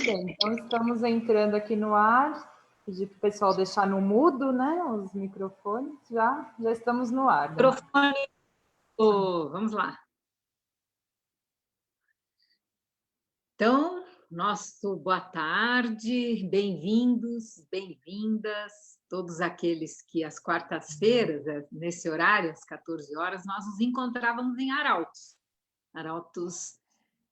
bem, então estamos entrando aqui no ar. Pedir para o pessoal deixar no mudo, né? Os microfones, já estamos no ar. Microfone, vamos lá. Então, nosso boa tarde, bem-vindos, bem-vindas, todos aqueles que às quartas-feiras, nesse horário, às 14 horas, nós nos encontrávamos em Arautos. Arautos,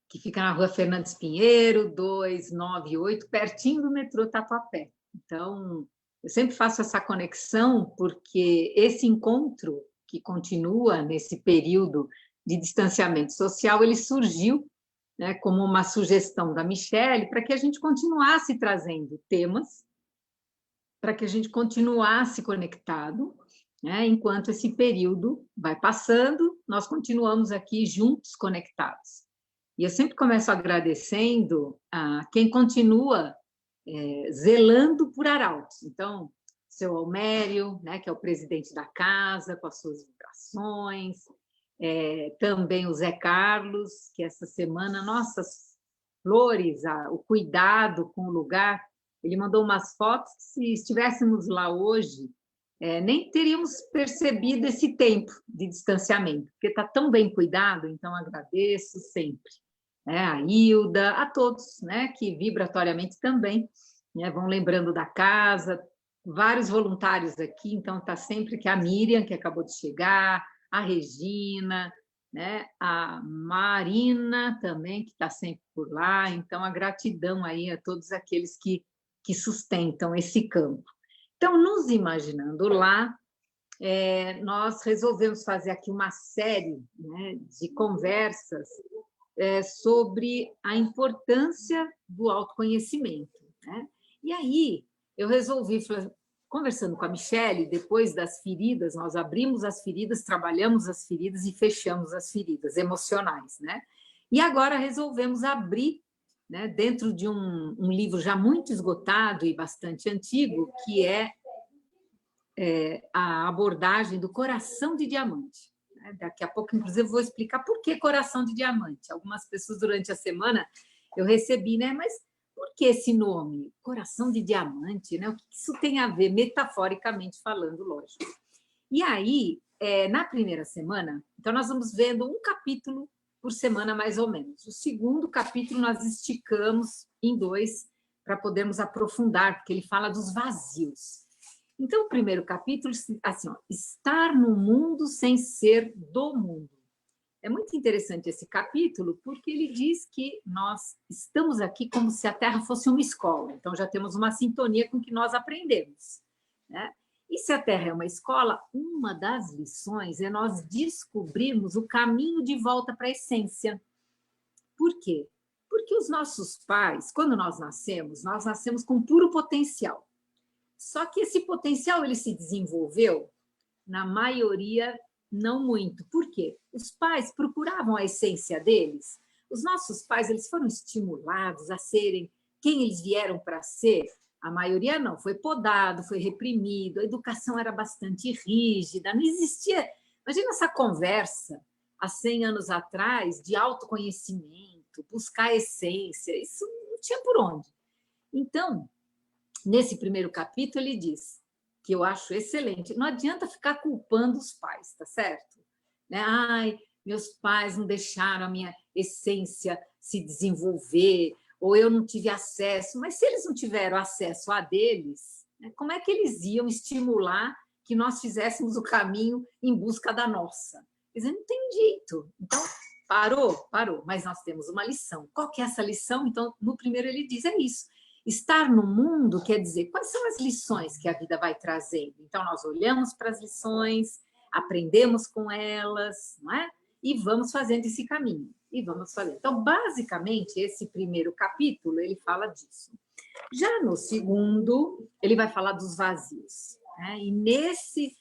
que fica na rua Fernandes Pinheiro, 298, pertinho do metrô Tatuapé. Então, eu sempre faço essa conexão porque esse encontro, que continua nesse período de distanciamento social, ele surgiu, né, como uma sugestão da Michele para que a gente continuasse trazendo temas, para que a gente continuasse conectado, né, enquanto esse período vai passando, nós continuamos aqui juntos, conectados. E eu sempre começo agradecendo a quem continua zelando por Arautos. Então, seu Almério, né, que é o presidente da casa, com as suas vibrações, também o Zé Carlos, que essa semana, nossas flores, o cuidado com o lugar, ele mandou umas fotos que, se estivéssemos lá hoje, nem teríamos percebido esse tempo de distanciamento, porque está tão bem cuidado, então agradeço sempre. A Hilda, a todos, né, que vibratoriamente também, né, vão lembrando da casa, vários voluntários aqui, então está sempre que a Miriam, que acabou de chegar, a Regina, né, a Marina também, que está sempre por lá, então a gratidão aí a todos aqueles que sustentam esse campo. Então, nos imaginando lá, nós resolvemos fazer aqui uma série, né, de conversas sobre a importância do autoconhecimento, né? E aí eu resolvi, conversando com a Michele, depois das feridas, nós abrimos as feridas, trabalhamos as feridas e fechamos as feridas emocionais, né? E agora resolvemos abrir, né, dentro de um livro já muito esgotado e bastante antigo, que é a abordagem do coração de diamante. Daqui a pouco, inclusive, vou explicar por que coração de diamante. Algumas pessoas, durante a semana, eu recebi, né? Mas por que esse nome? Coração de diamante, né? O que isso tem a ver, metaforicamente falando, lógico. E aí, na primeira semana, então nós vamos vendo um capítulo por semana, mais ou menos. O segundo capítulo nós esticamos em 2 para podermos aprofundar, porque ele fala dos vazios. Então, o primeiro capítulo, assim, ó, estar no mundo sem ser do mundo. É muito interessante esse capítulo, porque ele diz que nós estamos aqui como se a Terra fosse uma escola. Então, já temos uma sintonia com o que nós aprendemos, né? E se a Terra é uma escola, uma das lições é nós descobrirmos o caminho de volta para a essência. Por quê? Porque os nossos pais, quando nós nascemos com puro potencial. Só que esse potencial ele se desenvolveu, na maioria, não muito. Por quê? Os pais procuravam a essência deles. Os nossos pais eles foram estimulados a serem quem eles vieram para ser. A maioria não, foi podado, foi reprimido, a educação era bastante rígida, não existia... Imagina essa conversa, há 100 anos atrás, de autoconhecimento, buscar a essência, isso não tinha por onde. Então, nesse primeiro capítulo, ele diz, que eu acho excelente, não adianta ficar culpando os pais, tá certo? Né? Ai, meus pais não deixaram a minha essência se desenvolver, ou eu não tive acesso, mas se eles não tiveram acesso a deles, né, como é que eles iam estimular que nós fizéssemos o caminho em busca da nossa? Quer dizer, não tem jeito. Então, parou, mas nós temos uma lição. Qual que é essa lição? Então, no primeiro ele diz, é isso. Estar no mundo quer dizer quais são as lições que a vida vai trazendo. Então, nós olhamos para as lições, aprendemos com elas, não é? E vamos fazendo esse caminho. E vamos fazendo. Então, basicamente, esse primeiro capítulo, ele fala disso. Já no segundo, ele vai falar dos vazios, né? E nesse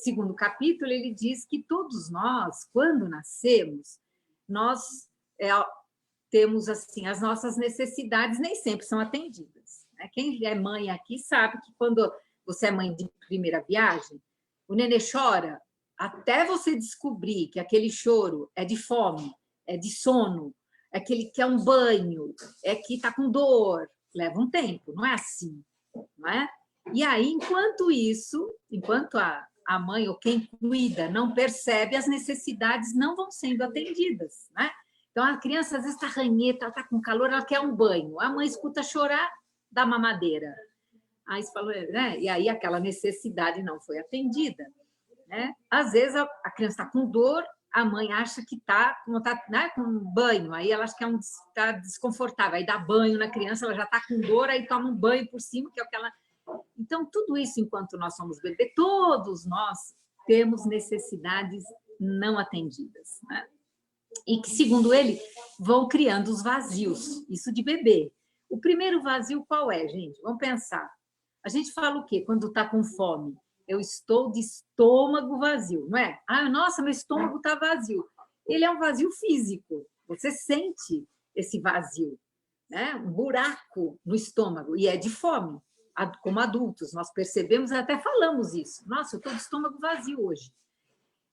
segundo capítulo, ele diz que todos nós, quando nascemos, nós... temos, assim, as nossas necessidades nem sempre são atendidas. Né? Quem é mãe aqui sabe que quando você é mãe de primeira viagem, o nenê chora, até você descobrir que aquele choro é de fome, é de sono, é que ele quer um banho, é que está com dor. Leva um tempo, não é assim, não é? E aí, enquanto isso, enquanto a mãe ou quem cuida não percebe, as necessidades não vão sendo atendidas, né? Então, a criança, às vezes, está ranheta, está com calor, ela quer um banho. A mãe escuta chorar, dá mamadeira. Aí você falou, né? E aí aquela necessidade não foi atendida, né? Às vezes, a criança está com dor, a mãe acha que está né, com um banho, aí ela acha que está desconfortável, aí dá banho na criança, ela já está com dor, aí toma um banho por cima, que é o que ela... Então, tudo isso, enquanto nós somos bebê, todos nós temos necessidades não atendidas, né? E que, segundo ele, vão criando os vazios, isso de bebê. O primeiro vazio qual é, gente? Vamos pensar. A gente fala o quê quando está com fome? Eu estou de estômago vazio, não é? Ah, nossa, meu estômago está vazio. Ele é um vazio físico, você sente esse vazio, né? Um buraco no estômago, e é de fome. Como adultos, nós percebemos e até falamos isso. Nossa, eu estou de estômago vazio hoje.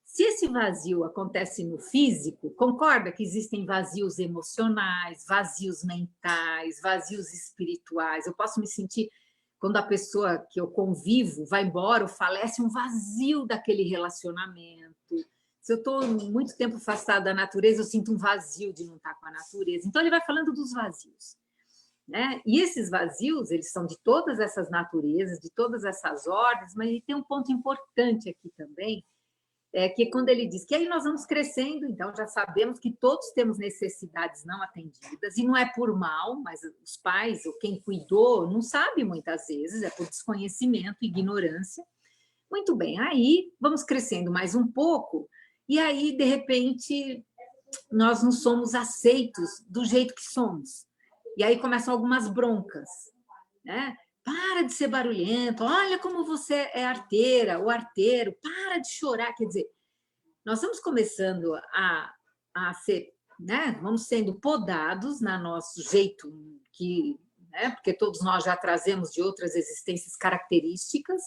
Se esse vazio acontece no físico, concorda que existem vazios emocionais, vazios mentais, vazios espirituais. Eu posso me sentir, quando a pessoa que eu convivo vai embora ou falece, um vazio daquele relacionamento. Se eu estou muito tempo afastada da natureza, eu sinto um vazio de não estar com a natureza. Então, ele vai falando dos vazios, né? E esses vazios, eles são de todas essas naturezas, de todas essas ordens, mas tem um ponto importante aqui também, que quando ele diz que aí nós vamos crescendo, então já sabemos que todos temos necessidades não atendidas, e não é por mal, mas os pais ou quem cuidou não sabe muitas vezes, é por desconhecimento, ignorância. Muito bem, aí vamos crescendo mais um pouco, e aí, de repente, nós não somos aceitos do jeito que somos. E aí começam algumas broncas, né? Para de ser barulhento, olha como você é arteira ou arteiro, para de chorar. Quer dizer, nós vamos começando a ser, né? Vamos sendo podados no nosso jeito, né? Porque todos nós já trazemos de outras existências características,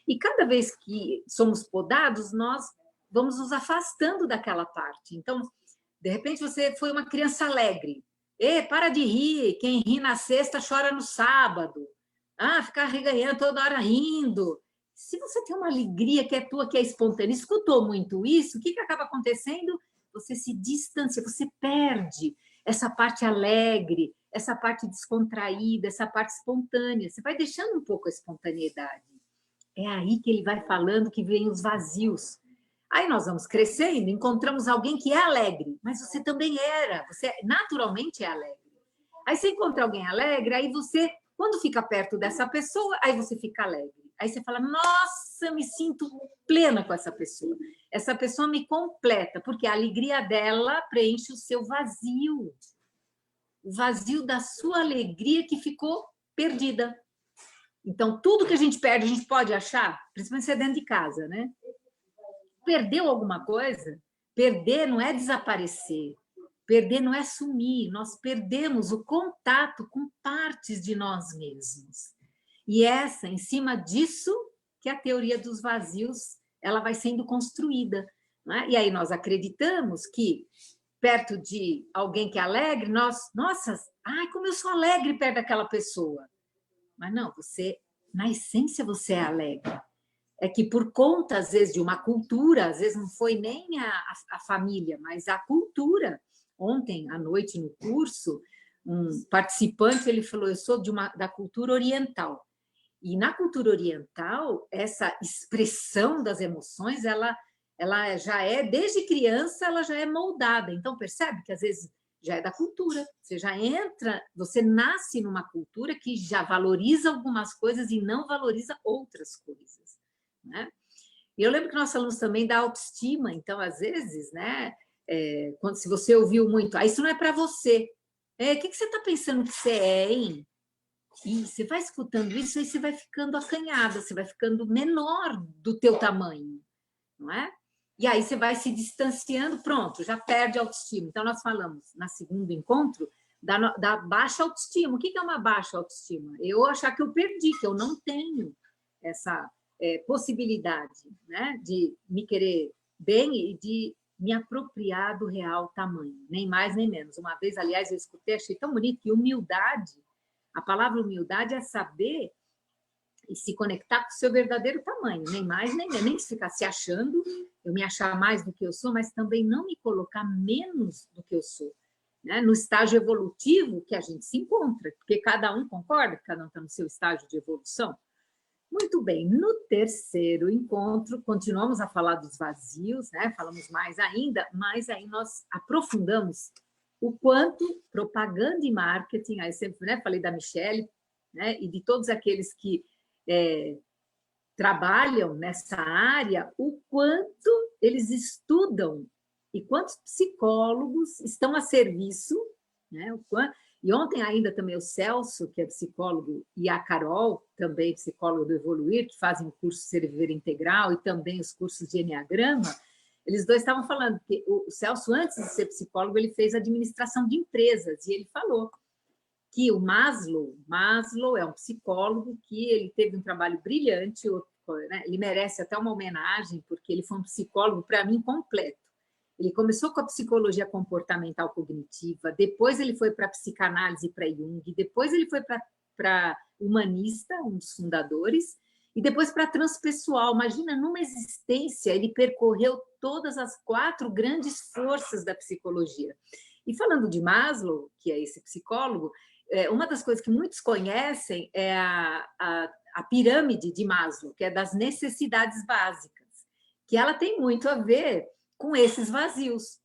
e cada vez que somos podados, nós vamos nos afastando daquela parte. Então, de repente, você foi uma criança alegre. Para de rir, quem ri na sexta chora no sábado. Ficar reganhando toda hora rindo. Se você tem uma alegria que é tua, que é espontânea, escutou muito isso, o que acaba acontecendo? Você se distancia, você perde essa parte alegre, essa parte descontraída, essa parte espontânea. Você vai deixando um pouco a espontaneidade. É aí que ele vai falando que vem os vazios. Aí nós vamos crescendo, encontramos alguém que é alegre, mas você também era, você naturalmente é alegre. Aí você encontra alguém alegre, aí você, quando fica perto dessa pessoa, aí você fica alegre. Aí você fala, nossa, eu me sinto plena com essa pessoa me completa, porque a alegria dela preenche o seu vazio, o vazio da sua alegria que ficou perdida. Então, tudo que a gente perde, a gente pode achar, principalmente se é dentro de casa, né? Perdeu alguma coisa? Perder não é desaparecer, perder não é sumir, nós perdemos o contato com partes de nós mesmos. E em cima disso, que a teoria dos vazios ela vai sendo construída, né? E aí nós acreditamos que perto de alguém que é alegre, nossa, como eu sou alegre perto daquela pessoa. Mas não, na essência, você é alegre. É que por conta, às vezes, de uma cultura, às vezes não foi nem a família, mas a cultura. Ontem, à noite, no curso, um participante ele falou, eu sou da cultura oriental. E na cultura oriental, essa expressão das emoções, ela já é, desde criança, ela já é moldada. Então, percebe que, às vezes, já é da cultura. Você já entra, você nasce numa cultura que já valoriza algumas coisas e não valoriza outras coisas, né? E eu lembro que nós falamos também da autoestima. Então, às vezes, né, se você ouviu muito, isso não é para você. O que você está pensando que você é, hein? E você vai escutando isso, aí você vai ficando acanhada, você vai ficando menor do teu tamanho, não é? E aí você vai se distanciando, pronto, já perde a autoestima. Então, nós falamos, no segundo encontro, da baixa autoestima. O que é uma baixa autoestima? Eu achar que eu perdi, que eu não tenho essa possibilidade, né, de me querer bem e de me apropriar do real tamanho, nem mais nem menos. Uma vez, aliás, eu escutei, achei tão bonito que humildade, a palavra humildade é saber e se conectar com o seu verdadeiro tamanho, nem mais nem menos, nem ficar se achando, eu me achar mais do que eu sou, mas também não me colocar menos do que eu sou, né? No estágio evolutivo que a gente se encontra, porque cada um concorda que cada um está no seu estágio de evolução. Muito bem, no terceiro encontro, continuamos a falar dos vazios, né? Falamos mais ainda, mas aí nós aprofundamos o quanto propaganda e marketing, aí sempre, né, falei da Michelle, né, e de todos aqueles que trabalham nessa área, o quanto eles estudam e quantos psicólogos estão a serviço, né? E ontem ainda também o Celso, que é psicólogo, e a Carol, também psicóloga do Evoluir, que fazem o curso Ser e Viver Integral e também os cursos de Enneagrama, eles dois estavam falando que o Celso, antes de ser psicólogo, ele fez administração de empresas, e ele falou que o Maslow é um psicólogo que ele teve um trabalho brilhante, né? Ele merece até uma homenagem, porque ele foi um psicólogo, para mim, completo. Ele começou com a psicologia comportamental cognitiva, depois ele foi para a psicanálise, para Jung, depois ele foi para humanista, um dos fundadores, e depois para transpessoal. Imagina, numa existência, ele percorreu todas as 4 grandes forças da psicologia. E falando de Maslow, que é esse psicólogo, uma das coisas que muitos conhecem é a pirâmide de Maslow, que é das necessidades básicas, que ela tem muito a ver com esses vazios,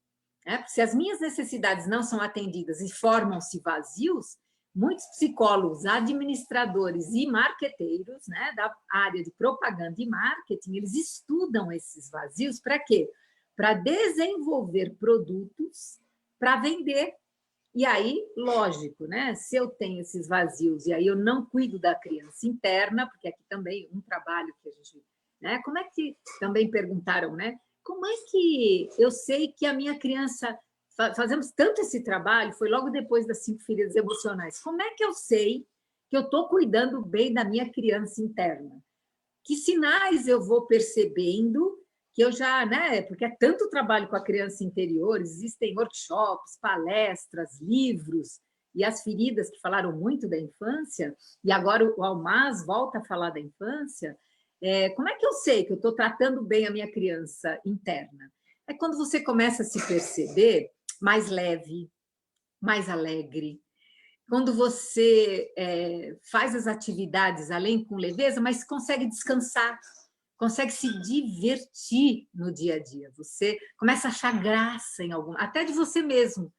né? Se as minhas necessidades não são atendidas e formam-se vazios, muitos psicólogos, administradores e marqueteiros, né, da área de propaganda e marketing, eles estudam esses vazios para quê? Para desenvolver produtos para vender. E aí, lógico, né? Se eu tenho esses vazios e aí eu não cuido da criança interna, porque aqui também um trabalho que a gente, né? Como é que também perguntaram, né? Como é que eu sei que a minha criança, fazemos tanto esse trabalho, foi logo depois das 5 feridas emocionais. Como é que eu sei que eu estou cuidando bem da minha criança interna? Que sinais eu vou percebendo que eu já, né? Porque é tanto trabalho com a criança interior, existem workshops, palestras, livros, e as feridas que falaram muito da infância, e agora o Almaz volta a falar da infância. Como é que eu sei que eu estou tratando bem a minha criança interna? É quando você começa a se perceber mais leve, mais alegre, quando você faz as atividades além com leveza, mas consegue descansar, consegue se divertir no dia a dia. Você começa a achar graça em algum, até de você mesmo.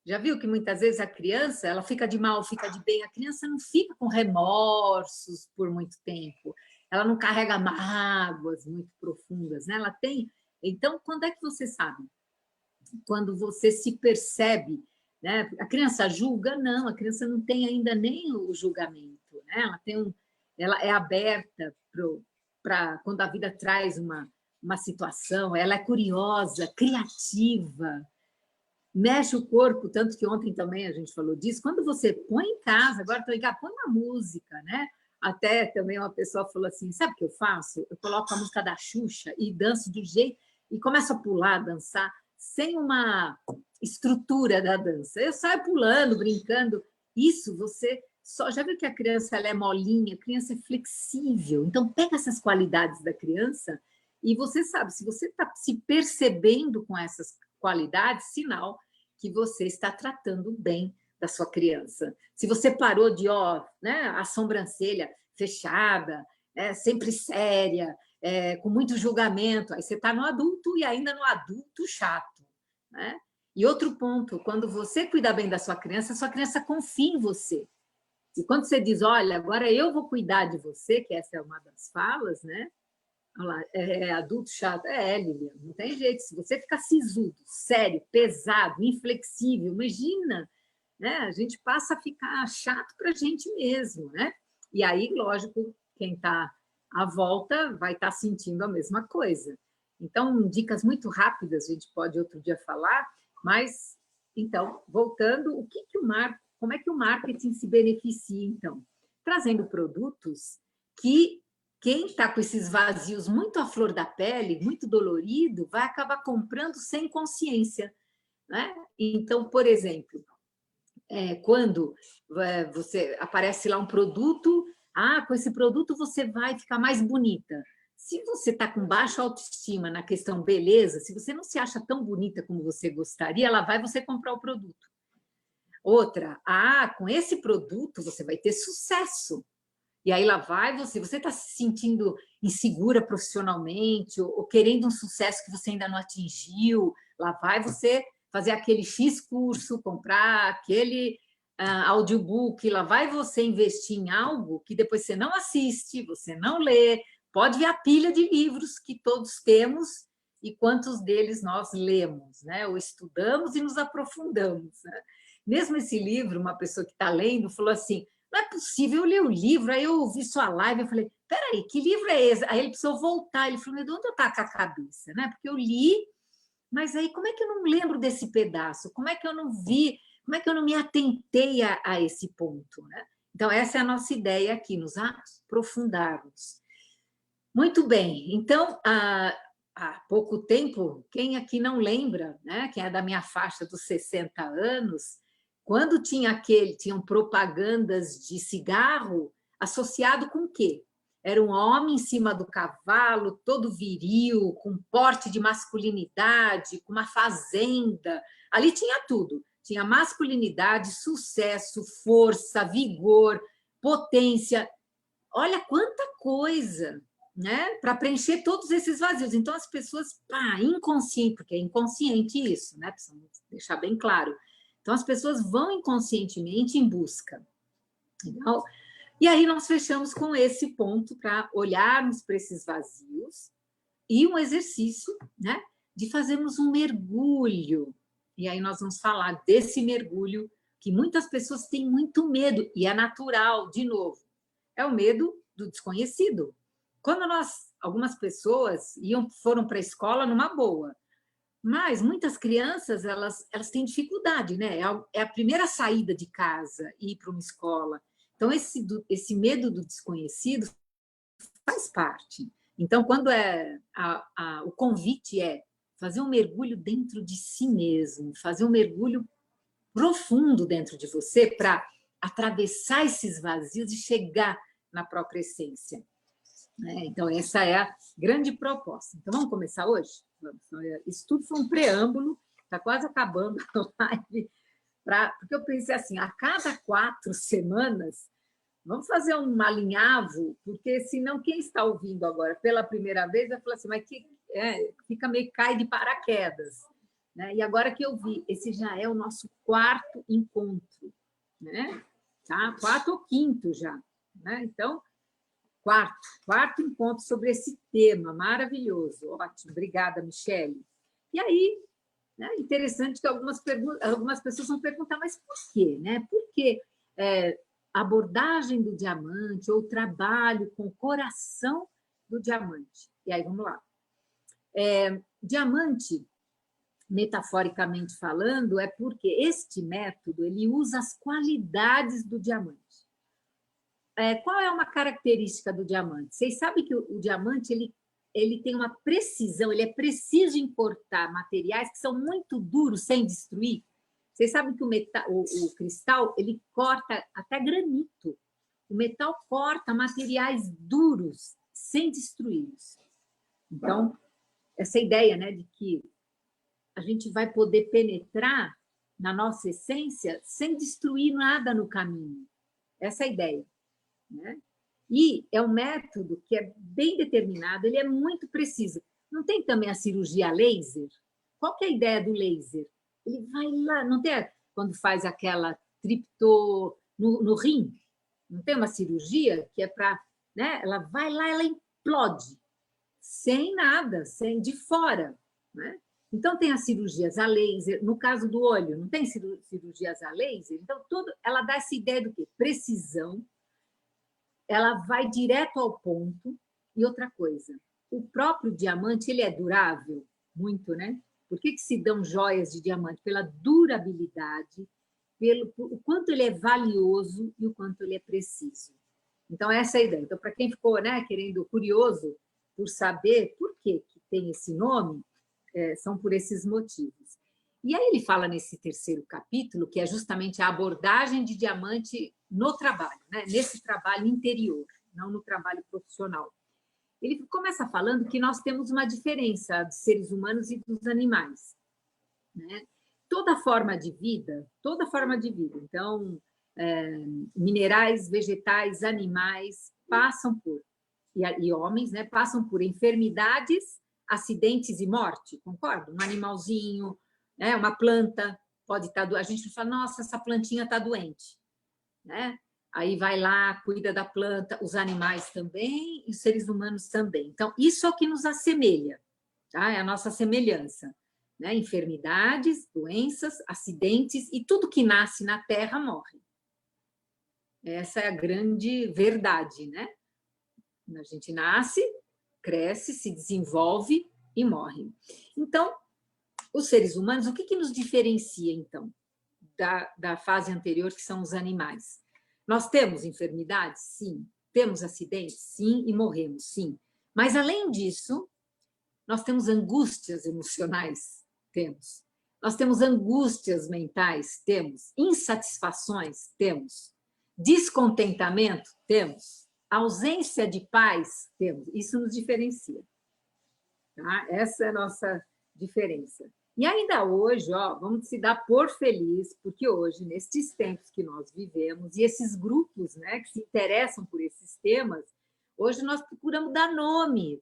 Já viu que muitas vezes a criança, ela fica de mal, fica de bem, a criança não fica com remorsos por muito tempo, ela não carrega mágoas muito profundas, né? Ela tem. Então, quando é que você sabe? Quando você se percebe, né? A criança julga? Não, a criança não tem ainda nem o julgamento, né? Ela é aberta para quando a vida traz uma situação, ela é curiosa, criativa, mexe o corpo, tanto que ontem também a gente falou disso. Quando você põe em casa, agora estou em casa, põe uma música, né? Até também uma pessoa falou assim: sabe o que eu faço? Eu coloco a música da Xuxa e danço do jeito, e começo a pular, dançar, sem uma estrutura da dança. Eu saio pulando, brincando. Isso você só. Já viu que a criança ela é molinha, a criança é flexível. Então, pega essas qualidades da criança e você sabe, se você está se percebendo com essas qualidades, sinal que você está tratando bem da sua criança. Se você parou de, né, a sobrancelha fechada, sempre séria, com muito julgamento, aí você está no adulto e ainda no adulto chato, né? E outro ponto, quando você cuida bem da sua criança confia em você. E quando você diz, olha, agora eu vou cuidar de você, que essa é uma das falas, né? Olha lá, adulto chato. Lilian, não tem jeito. Se você ficar sisudo, sério, pesado, inflexível, imagina, né? A gente passa a ficar chato para a gente mesmo, né? E aí, lógico, quem está à volta vai estar sentindo a mesma coisa. Então, dicas muito rápidas, a gente pode outro dia falar, mas, então, voltando, como é que o marketing se beneficia, então? Trazendo produtos que quem está com esses vazios muito à flor da pele, muito dolorido, vai acabar comprando sem consciência, né? Então, por exemplo, quando você aparece lá um produto, com esse produto você vai ficar mais bonita. Se você está com baixa autoestima na questão beleza, se você não se acha tão bonita como você gostaria, lá vai você comprar o produto. Outra, com esse produto você vai ter sucesso. E aí lá vai você está se sentindo insegura profissionalmente ou querendo um sucesso que você ainda não atingiu, lá vai você fazer aquele X curso, comprar aquele audiobook, lá vai você investir em algo que depois você não assiste, você não lê, pode ver a pilha de livros que todos temos e quantos deles nós lemos, né? Ou estudamos e nos aprofundamos, né? Mesmo esse livro, uma pessoa que está lendo falou assim, não é possível, eu li o livro, aí eu ouvi sua live, eu falei, peraí, que livro é esse? Aí ele precisou voltar, ele falou, de onde eu estava com a cabeça, né? Porque eu li, mas aí como é que eu não lembro desse pedaço? Como é que eu não vi? Como é que eu não me atentei a esse ponto, né? Então, essa é a nossa ideia aqui, nos aprofundarmos. Muito bem, então, há pouco tempo, quem aqui não lembra, né? Quem é da minha faixa dos 60 anos, quando tinham propagandas de cigarro associado com o quê? Era um homem em cima do cavalo, todo viril, com porte de masculinidade, com uma fazenda. Ali tinha tudo. Tinha masculinidade, sucesso, força, vigor, potência. Olha quanta coisa, né? Para preencher todos esses vazios. Então, as pessoas, inconsciente, porque é inconsciente isso, né? Precisamos deixar bem claro. Então, as pessoas vão inconscientemente em busca. Então, e aí nós fechamos com esse ponto para olharmos para esses vazios e um exercício, né, de fazermos um mergulho. E aí nós vamos falar desse mergulho que muitas pessoas têm muito medo, e é natural, de novo, é o medo do desconhecido. Quando algumas pessoas foram para a escola numa boa, mas muitas crianças, elas têm dificuldade, né? É a primeira saída de casa, ir para uma escola. Então, esse medo do desconhecido faz parte. Então, quando o convite é fazer um mergulho dentro de si mesmo, fazer um mergulho profundo dentro de você para atravessar esses vazios e chegar na própria essência. Então, essa é a grande proposta. Então, vamos começar hoje? Vamos. Isso tudo foi um preâmbulo, está quase acabando a live, porque eu pensei assim, a cada 4 semanas, vamos fazer um alinhavo, porque senão quem está ouvindo agora pela primeira vez vai falar assim, mas fica meio cai de paraquedas. Né? E agora que eu vi, esse já é o nosso 4º encontro, né? Tá? 4º ou 5º já. Né? Então, 4º encontro sobre esse tema maravilhoso. Ótimo, obrigada, Michele. E aí, né, interessante que algumas pessoas vão perguntar, mas por quê? Né? Por que a abordagem do diamante ou o trabalho com o coração do diamante? E aí, vamos lá. Diamante, metaforicamente falando, é porque este método ele usa as qualidades do diamante. Qual é uma característica do diamante? Vocês sabem que o diamante ele tem uma precisão, ele é preciso em cortar materiais que são muito duros sem destruir. Vocês sabem que o cristal ele corta até granito. O metal corta materiais duros sem destruí-los. Então, essa ideia, né, de que a gente vai poder penetrar na nossa essência sem destruir nada no caminho. Essa é a ideia. Né? E é um método que é bem determinado, ele é muito preciso. Não tem também a cirurgia laser? Qual que é a ideia do laser? Ele vai lá, não tem quando faz aquela tripto no rim? Não tem uma cirurgia que é para, né? Ela vai lá, ela implode, sem nada, sem de fora. Né? Então, tem as cirurgias a laser, no caso do olho, não tem cirurgias a laser? Então, ela dá essa ideia do quê? Precisão, ela vai direto ao ponto. E outra coisa, o próprio diamante, ele é durável? Muito, né? Por que se dão joias de diamante? Pela durabilidade, pelo o quanto ele é valioso e o quanto ele é preciso. Então, essa é a ideia. Então, para quem ficou, né, querendo, curioso por saber por que tem esse nome, são por esses motivos. E aí ele fala nesse terceiro capítulo, que é justamente a abordagem de diamante no trabalho, né? Nesse trabalho interior, não no trabalho profissional. Ele começa falando que nós temos uma diferença dos seres humanos e dos animais, né? Toda forma de vida, então, minerais, vegetais, animais, passam por, e homens, né, passam por enfermidades, acidentes e morte, concorda? Um animalzinho, né, uma planta pode estar doente. A gente fala, nossa, essa plantinha está doente, né? Aí vai lá, cuida da planta, os animais também e os seres humanos também. Então, isso é o que nos assemelha, tá? É a nossa semelhança, né? Enfermidades, doenças, acidentes e tudo que nasce na Terra morre. Essa é a grande verdade, né? A gente nasce, cresce, se desenvolve e morre. Então, os seres humanos, o que nos diferencia, então, da fase anterior, que são os animais? Nós temos enfermidades? Sim. Temos acidentes? Sim. E morremos? Sim. Mas, além disso, nós temos angústias emocionais? Temos. Nós temos angústias mentais? Temos. Insatisfações? Temos. Descontentamento? Temos. Ausência de paz? Temos. Isso nos diferencia. Tá? Essa é a nossa diferença. E ainda hoje, ó, vamos se dar por feliz, porque hoje, nestes tempos que nós vivemos, e esses grupos, né, que se interessam por esses temas, hoje nós procuramos dar nome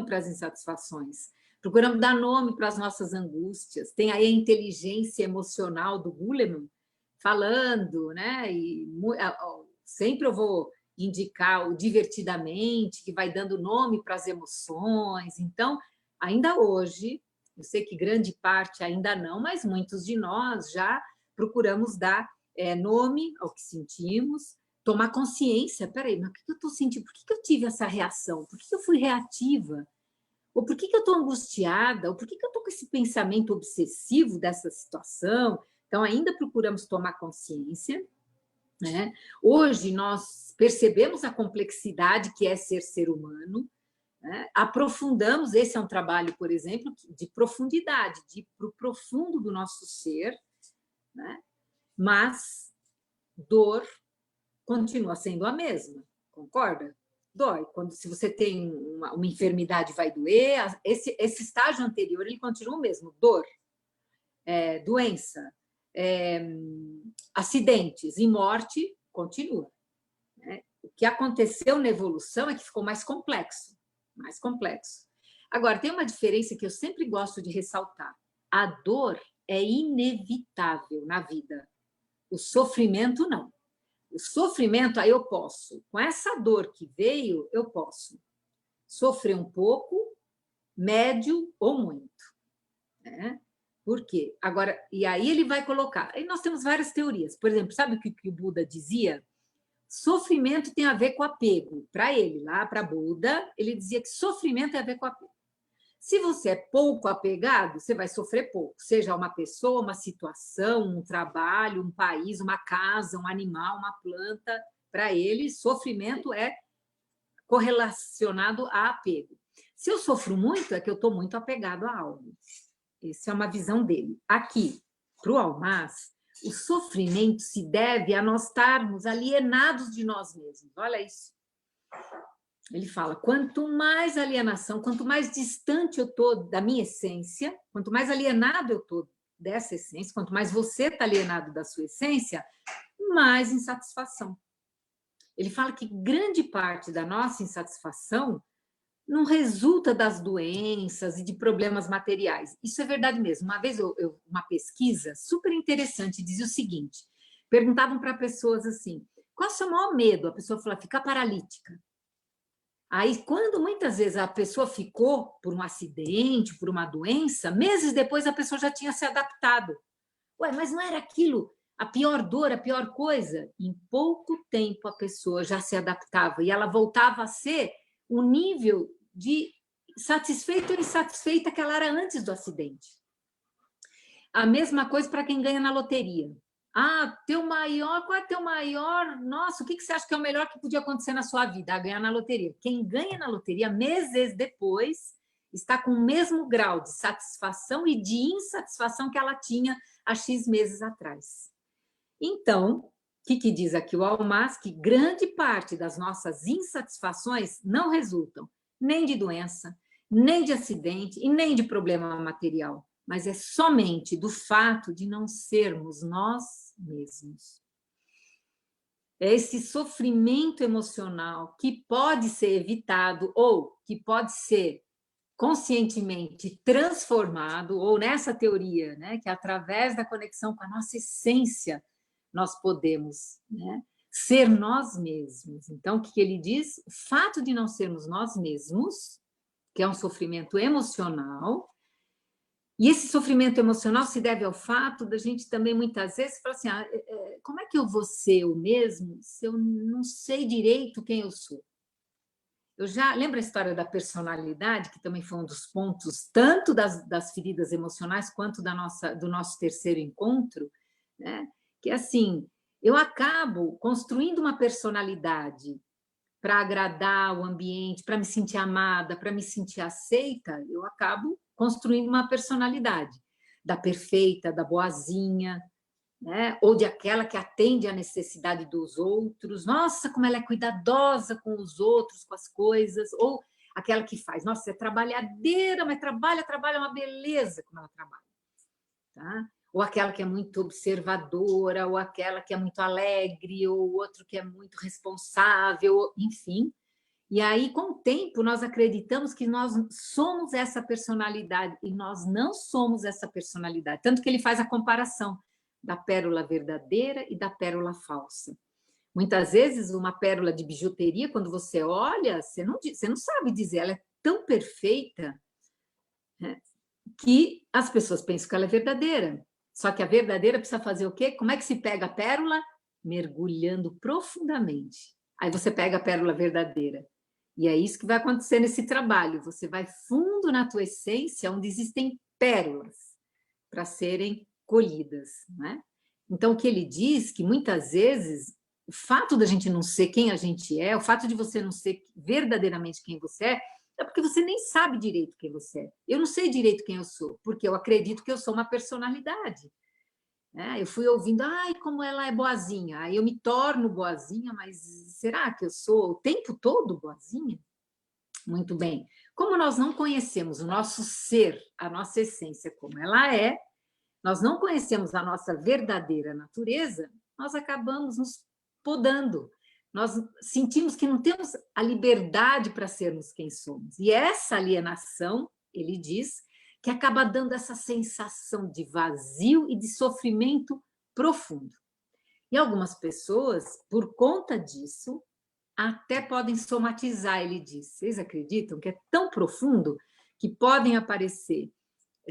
para as insatisfações, procuramos dar nome para as nossas angústias. Tem aí a inteligência emocional do Goleman falando, né? E sempre eu vou indicar o Divertidamente, que vai dando nome para as emoções. Então, ainda hoje, eu sei que grande parte ainda não, mas muitos de nós já procuramos dar nome ao que sentimos, tomar consciência. Peraí, mas o que eu estou sentindo? Por que eu tive essa reação? Por que eu fui reativa? Ou por que eu estou angustiada? Ou por que eu estou com esse pensamento obsessivo dessa situação? Então, ainda procuramos tomar consciência, né? Hoje, nós percebemos a complexidade que é ser humano, né? Aprofundamos, esse é um trabalho, por exemplo, de profundidade, de ir para o profundo do nosso ser, né? Mas dor continua sendo a mesma, concorda? Dói. Se você tem uma enfermidade, vai doer. Esse estágio anterior, ele continua o mesmo, dor, doença, acidentes e morte, continua, né? O que aconteceu na evolução é que ficou mais complexo. Mais complexo. Agora, tem uma diferença que eu sempre gosto de ressaltar. A dor é inevitável na vida. O sofrimento, não. O sofrimento, aí eu posso. Com essa dor que veio, eu posso sofrer um pouco, médio ou muito, né? Por quê? Agora, e aí ele vai colocar... Aí nós temos várias teorias. Por exemplo, sabe o que o Buda dizia? Sofrimento tem a ver com apego. Para ele, lá para Buda, ele dizia que sofrimento tem a ver com apego. Se você é pouco apegado, você vai sofrer pouco. Seja uma pessoa, uma situação, um trabalho, um país, uma casa, um animal, uma planta. Para ele, sofrimento é correlacionado a apego. Se eu sofro muito, é que eu estou muito apegado a algo. Essa é uma visão dele. Aqui, para o Almaz, o sofrimento se deve a nós estarmos alienados de nós mesmos. Olha isso. Ele fala, quanto mais alienação, quanto mais distante eu estou da minha essência, quanto mais alienado eu estou dessa essência, quanto mais você está alienado da sua essência, mais insatisfação. Ele fala que grande parte da nossa insatisfação não resulta das doenças e de problemas materiais. Isso é verdade mesmo. Uma vez uma pesquisa super interessante dizia o seguinte, perguntavam para pessoas assim, qual é o seu maior medo? A pessoa falou, ficar paralítica. Aí, quando muitas vezes a pessoa ficou por um acidente, por uma doença, meses depois a pessoa já tinha se adaptado. Ué, mas não era aquilo a pior dor, a pior coisa? Em pouco tempo a pessoa já se adaptava e ela voltava a ser o nível de satisfeito ou insatisfeita que ela era antes do acidente. A mesma coisa para quem ganha na loteria. qual é teu maior, nossa, o que você acha que é o melhor que podia acontecer na sua vida? Ganhar na loteria. Quem ganha na loteria, meses depois, está com o mesmo grau de satisfação e de insatisfação que ela tinha há X meses atrás. Então, o que diz aqui o Almaz? Que grande parte das nossas insatisfações não resultam nem de doença, nem de acidente e nem de problema material, mas é somente do fato de não sermos nós mesmos. É esse sofrimento emocional que pode ser evitado ou que pode ser conscientemente transformado, ou nessa teoria, né, que através da conexão com a nossa essência nós podemos, né, ser nós mesmos. Então, o que ele diz? O fato de não sermos nós mesmos, que é um sofrimento emocional, e esse sofrimento emocional se deve ao fato da gente também, muitas vezes, falar assim, como é que eu vou ser eu mesmo se eu não sei direito quem eu sou? Eu já lembro a história da personalidade, que também foi um dos pontos, tanto das feridas emocionais quanto do nosso terceiro encontro, né? Que assim, eu acabo construindo uma personalidade para agradar o ambiente, para me sentir amada, para me sentir aceita, eu acabo construindo uma personalidade da perfeita, da boazinha, né? Ou de aquela que atende à necessidade dos outros. Nossa, como ela é cuidadosa com os outros, com as coisas. Ou aquela que faz, nossa, é trabalhadeira, mas trabalha é uma beleza como ela trabalha. Tá? Ou aquela que é muito observadora, ou aquela que é muito alegre, ou outro que é muito responsável, enfim. E aí, com o tempo, nós acreditamos que nós somos essa personalidade, e nós não somos essa personalidade. Tanto que ele faz a comparação da pérola verdadeira e da pérola falsa. Muitas vezes, uma pérola de bijuteria, quando você olha, você não sabe dizer, ela é tão perfeita, né, que as pessoas pensam que ela é verdadeira. Só que a verdadeira precisa fazer o quê? Como é que se pega a pérola? Mergulhando profundamente. Aí você pega a pérola verdadeira. E é isso que vai acontecer nesse trabalho. Você vai fundo na tua essência, onde existem pérolas para serem colhidas, né? Então, o que ele diz que muitas vezes o fato da gente não ser quem a gente é, o fato de você não ser verdadeiramente quem você é porque você nem sabe direito quem você é. Eu não sei direito quem eu sou, porque eu acredito que eu sou uma personalidade. Eu fui ouvindo, ai, como ela é boazinha. Aí eu me torno boazinha, mas será que eu sou o tempo todo boazinha? Muito bem. Como nós não conhecemos o nosso ser, a nossa essência como ela é, nós não conhecemos a nossa verdadeira natureza, nós acabamos nos podando. Nós sentimos que não temos a liberdade para sermos quem somos. E essa alienação, ele diz, que acaba dando essa sensação de vazio e de sofrimento profundo. E algumas pessoas, por conta disso, até podem somatizar, ele diz. Vocês acreditam que é tão profundo que podem aparecer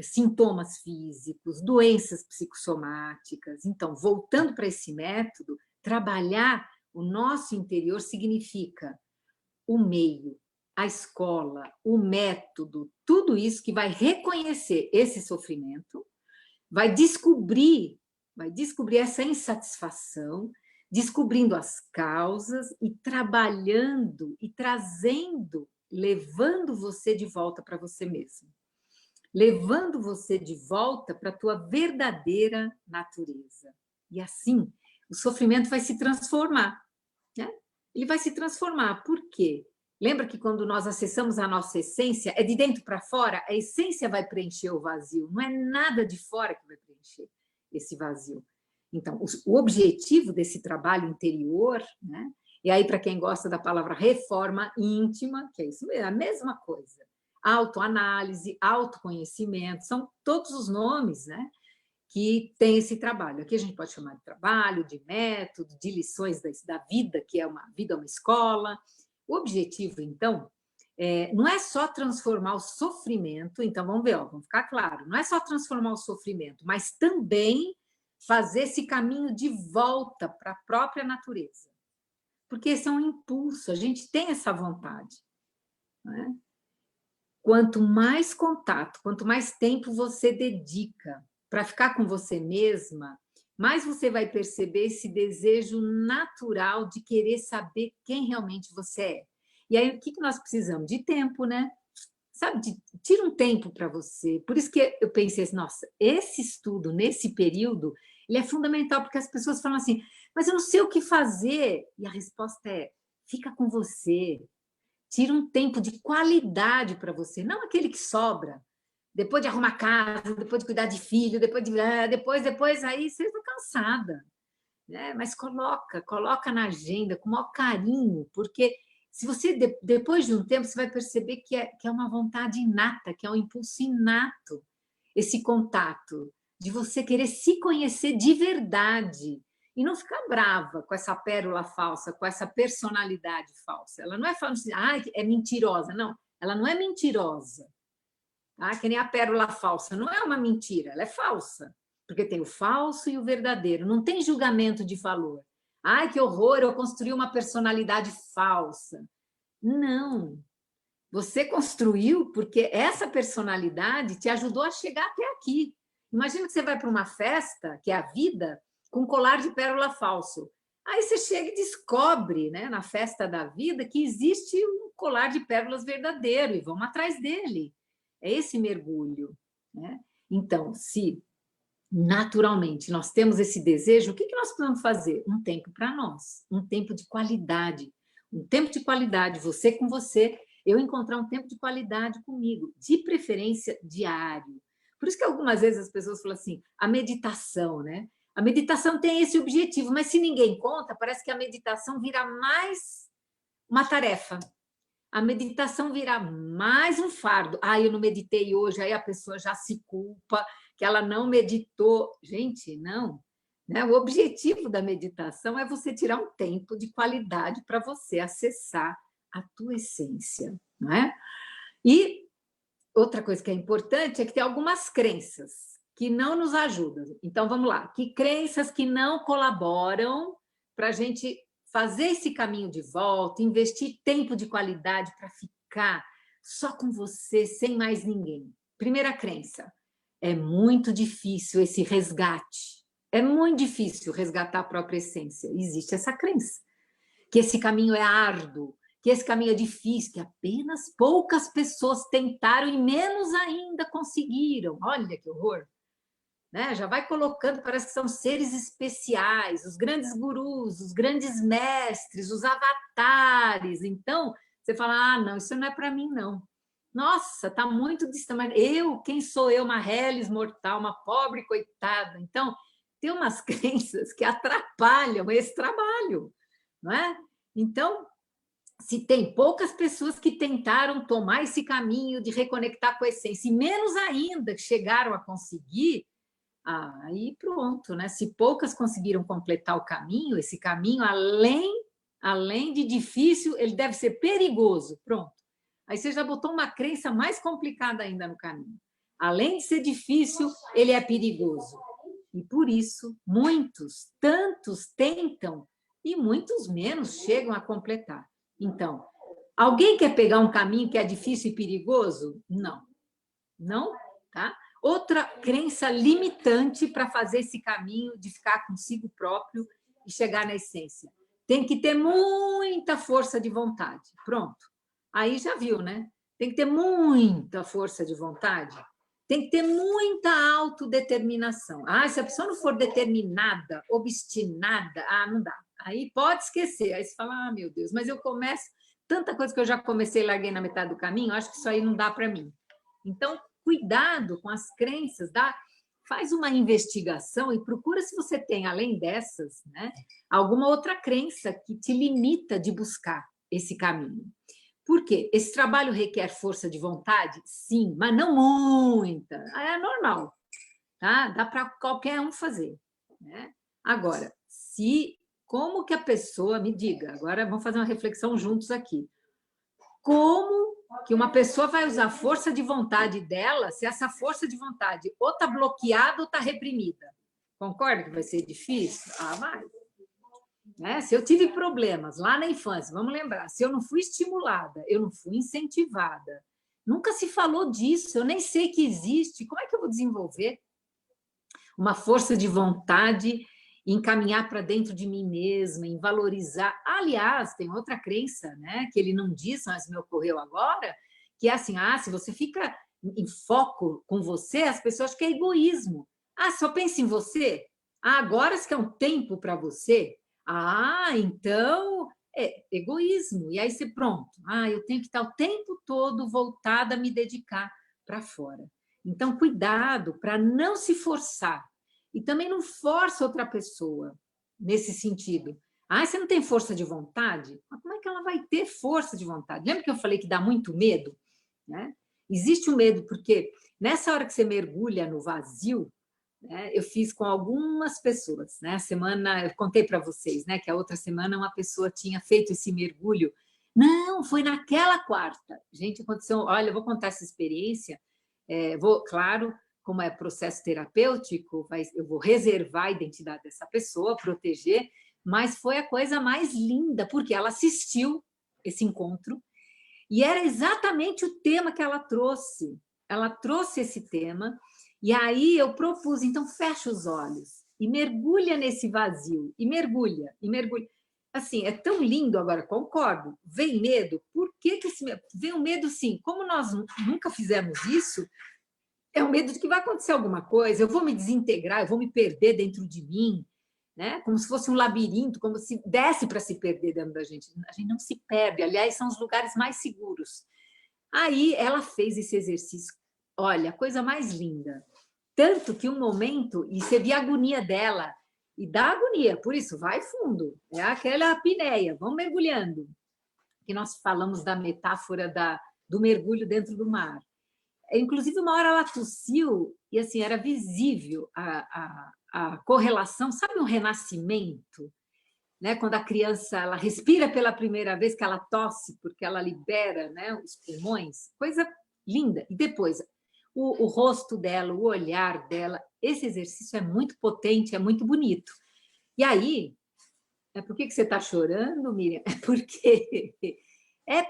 sintomas físicos, doenças psicossomáticas? Então, voltando para esse método, trabalhar o nosso interior significa o meio, a escola, o método, tudo isso que vai reconhecer esse sofrimento, vai descobrir essa insatisfação, descobrindo as causas e trabalhando e trazendo, levando você de volta para você mesmo, levando você de volta para a tua verdadeira natureza. E assim, o sofrimento vai se transformar, né? Ele vai se transformar. Por quê? Lembra que quando nós acessamos a nossa essência, é de dentro para fora, a essência vai preencher o vazio, não é nada de fora que vai preencher esse vazio. Então, o objetivo desse trabalho interior, né? E aí, para quem gosta da palavra reforma íntima, que é isso mesmo, a mesma coisa. Autoanálise, autoconhecimento, são todos os nomes, né, que tem esse trabalho. Aqui a gente pode chamar de trabalho, de método, de lições da vida, que é uma vida, uma escola. O objetivo, então, não é só transformar o sofrimento, então vamos ver, vamos ficar claro, não é só transformar o sofrimento, mas também fazer esse caminho de volta para a própria natureza. Porque esse é um impulso, a gente tem essa vontade, né? Quanto mais contato, quanto mais tempo você dedica para ficar com você mesma, mais você vai perceber esse desejo natural de querer saber quem realmente você é. E aí, o que nós precisamos? De tempo, né? Sabe, tira um tempo para você. Por isso que eu pensei assim, nossa, esse estudo, nesse período, ele é fundamental, porque as pessoas falam assim, mas eu não sei o que fazer. E a resposta é, fica com você. Tira um tempo de qualidade para você, não aquele que sobra. Depois de arrumar casa, depois de cuidar de filho, depois aí você está cansada, né? Mas coloca na agenda com o maior carinho, porque se você, depois de um tempo, você vai perceber que é uma vontade inata, que é um impulso inato, esse contato, de você querer se conhecer de verdade e não ficar brava com essa pérola falsa, com essa personalidade falsa. Ela não é falando assim, é mentirosa, não. Ela não é mentirosa. Tá? Que nem a pérola falsa. Não é uma mentira, ela é falsa. Porque tem o falso e o verdadeiro. Não tem julgamento de valor. Ai, que horror, eu construí uma personalidade falsa. Não. Você construiu porque essa personalidade te ajudou a chegar até aqui. Imagina que você vai para uma festa, que é a vida, com um colar de pérola falso. Aí você chega e descobre, né, na festa da vida, que existe um colar de pérolas verdadeiro e vamos atrás dele. É esse mergulho, né? Então, se naturalmente nós temos esse desejo, o que nós podemos fazer? Um tempo para nós, um tempo de qualidade. Um tempo de qualidade, você com você, eu encontrar um tempo de qualidade comigo, de preferência diário. Por isso que algumas vezes as pessoas falam assim, a meditação, né? A meditação tem esse objetivo, mas se ninguém conta, parece que a meditação vira mais uma tarefa. A meditação vira mais um fardo. Eu não meditei hoje, aí a pessoa já se culpa que ela não meditou. Gente, não. Né? O objetivo da meditação é você tirar um tempo de qualidade para você acessar a tua essência. Não é? E outra coisa que é importante é que tem algumas crenças que não nos ajudam. Então, vamos lá. Que crenças que não colaboram para a gente fazer esse caminho de volta, investir tempo de qualidade para ficar só com você, sem mais ninguém. Primeira crença, é muito difícil esse resgate. É muito difícil resgatar a própria essência. Existe essa crença, que esse caminho é árduo, que esse caminho é difícil, que apenas poucas pessoas tentaram e menos ainda conseguiram. Olha que horror! Né? Já vai colocando, parece que são seres especiais, os grandes gurus, os grandes mestres, os avatares. Então, você fala, não, isso não é para mim, não. Nossa, está muito distante. Quem sou eu? Uma reles mortal, uma pobre coitada. Então, tem umas crenças que atrapalham esse trabalho, não é? Então, se tem poucas pessoas que tentaram tomar esse caminho de reconectar com a essência, e menos ainda que chegaram a conseguir, aí pronto, né? Se poucas conseguiram completar o caminho, esse caminho, além de difícil, ele deve ser perigoso. Pronto. Aí você já botou uma crença mais complicada ainda no caminho. Além de ser difícil, ele é perigoso. E por isso, tantos tentam e muitos menos chegam a completar. Então, alguém quer pegar um caminho que é difícil e perigoso? Não. Não, tá? Outra crença limitante para fazer esse caminho de ficar consigo próprio e chegar na essência. Tem que ter muita força de vontade. Pronto. Aí já viu, né? Tem que ter muita força de vontade. Tem que ter muita autodeterminação. Se a pessoa não for determinada, obstinada, não dá. Aí pode esquecer. Aí você fala, meu Deus, mas eu começo... Tanta coisa que eu já comecei e larguei na metade do caminho, acho que isso aí não dá para mim. Então, cuidado com as crenças, faz uma investigação e procura se você tem, além dessas, né, alguma outra crença que te limita de buscar esse caminho. Por quê? Esse trabalho requer força de vontade? Sim, mas não muita. É normal, tá? Dá para qualquer um fazer, né? Agora, como que a pessoa, me diga, agora vamos fazer uma reflexão juntos aqui. Como que uma pessoa vai usar a força de vontade dela se essa força de vontade ou está bloqueada ou está reprimida? Concorda que vai ser difícil? Vai. Né? Se eu tive problemas lá na infância, vamos lembrar, se eu não fui estimulada, eu não fui incentivada, nunca se falou disso, eu nem sei que existe, como é que eu vou desenvolver? uma força de vontade em caminhar para dentro de mim mesma, em valorizar. Aliás, tem outra crença, né, que ele não diz, mas me ocorreu agora, que é assim, se você fica em foco com você, as pessoas acham que é egoísmo. Só pensa em você? Agora você quer um tempo para você? Então é egoísmo. E aí você, pronto, eu tenho que estar o tempo todo voltada a me dedicar para fora. Então, cuidado para não se forçar. E também não força outra pessoa nesse sentido. Você não tem força de vontade? Mas como é que ela vai ter força de vontade? Lembra que eu falei que dá muito medo? Né? Existe o medo, porque nessa hora que você mergulha no vazio, né, eu fiz com algumas pessoas. Né? A semana, eu contei para vocês, né, que a outra semana uma pessoa tinha feito esse mergulho. Não, foi naquela quarta. Gente, aconteceu. Olha, eu vou contar essa experiência. Claro, como é processo terapêutico, eu vou reservar a identidade dessa pessoa, proteger, mas foi a coisa mais linda, porque ela assistiu esse encontro e era exatamente o tema que ela trouxe. Ela trouxe esse tema e aí eu propus, então fecha os olhos e mergulha nesse vazio, e mergulha, e mergulha. Assim, é tão lindo agora, concordo. Vem medo, por que esse medo? Vem o medo, sim. Como nós nunca fizemos isso, é o medo de que vai acontecer alguma coisa, eu vou me desintegrar, eu vou me perder dentro de mim, né? Como se fosse um labirinto, como se desse para se perder dentro da gente. A gente não se perde, aliás, são os lugares mais seguros. Aí ela fez esse exercício, olha, a coisa mais linda. Tanto que um momento, e você via a agonia dela, e dá agonia, por isso, vai fundo, é aquela apneia, vamos mergulhando. Que nós falamos da metáfora do mergulho dentro do mar. Inclusive, uma hora ela tossiu e assim era visível a correlação, sabe um renascimento? Né? Quando a criança ela respira pela primeira vez, que ela tosse, porque ela libera, né, os pulmões, coisa linda. E depois, o rosto dela, o olhar dela, esse exercício é muito potente, é muito bonito. E aí, por que você está chorando, Miriam? Porque é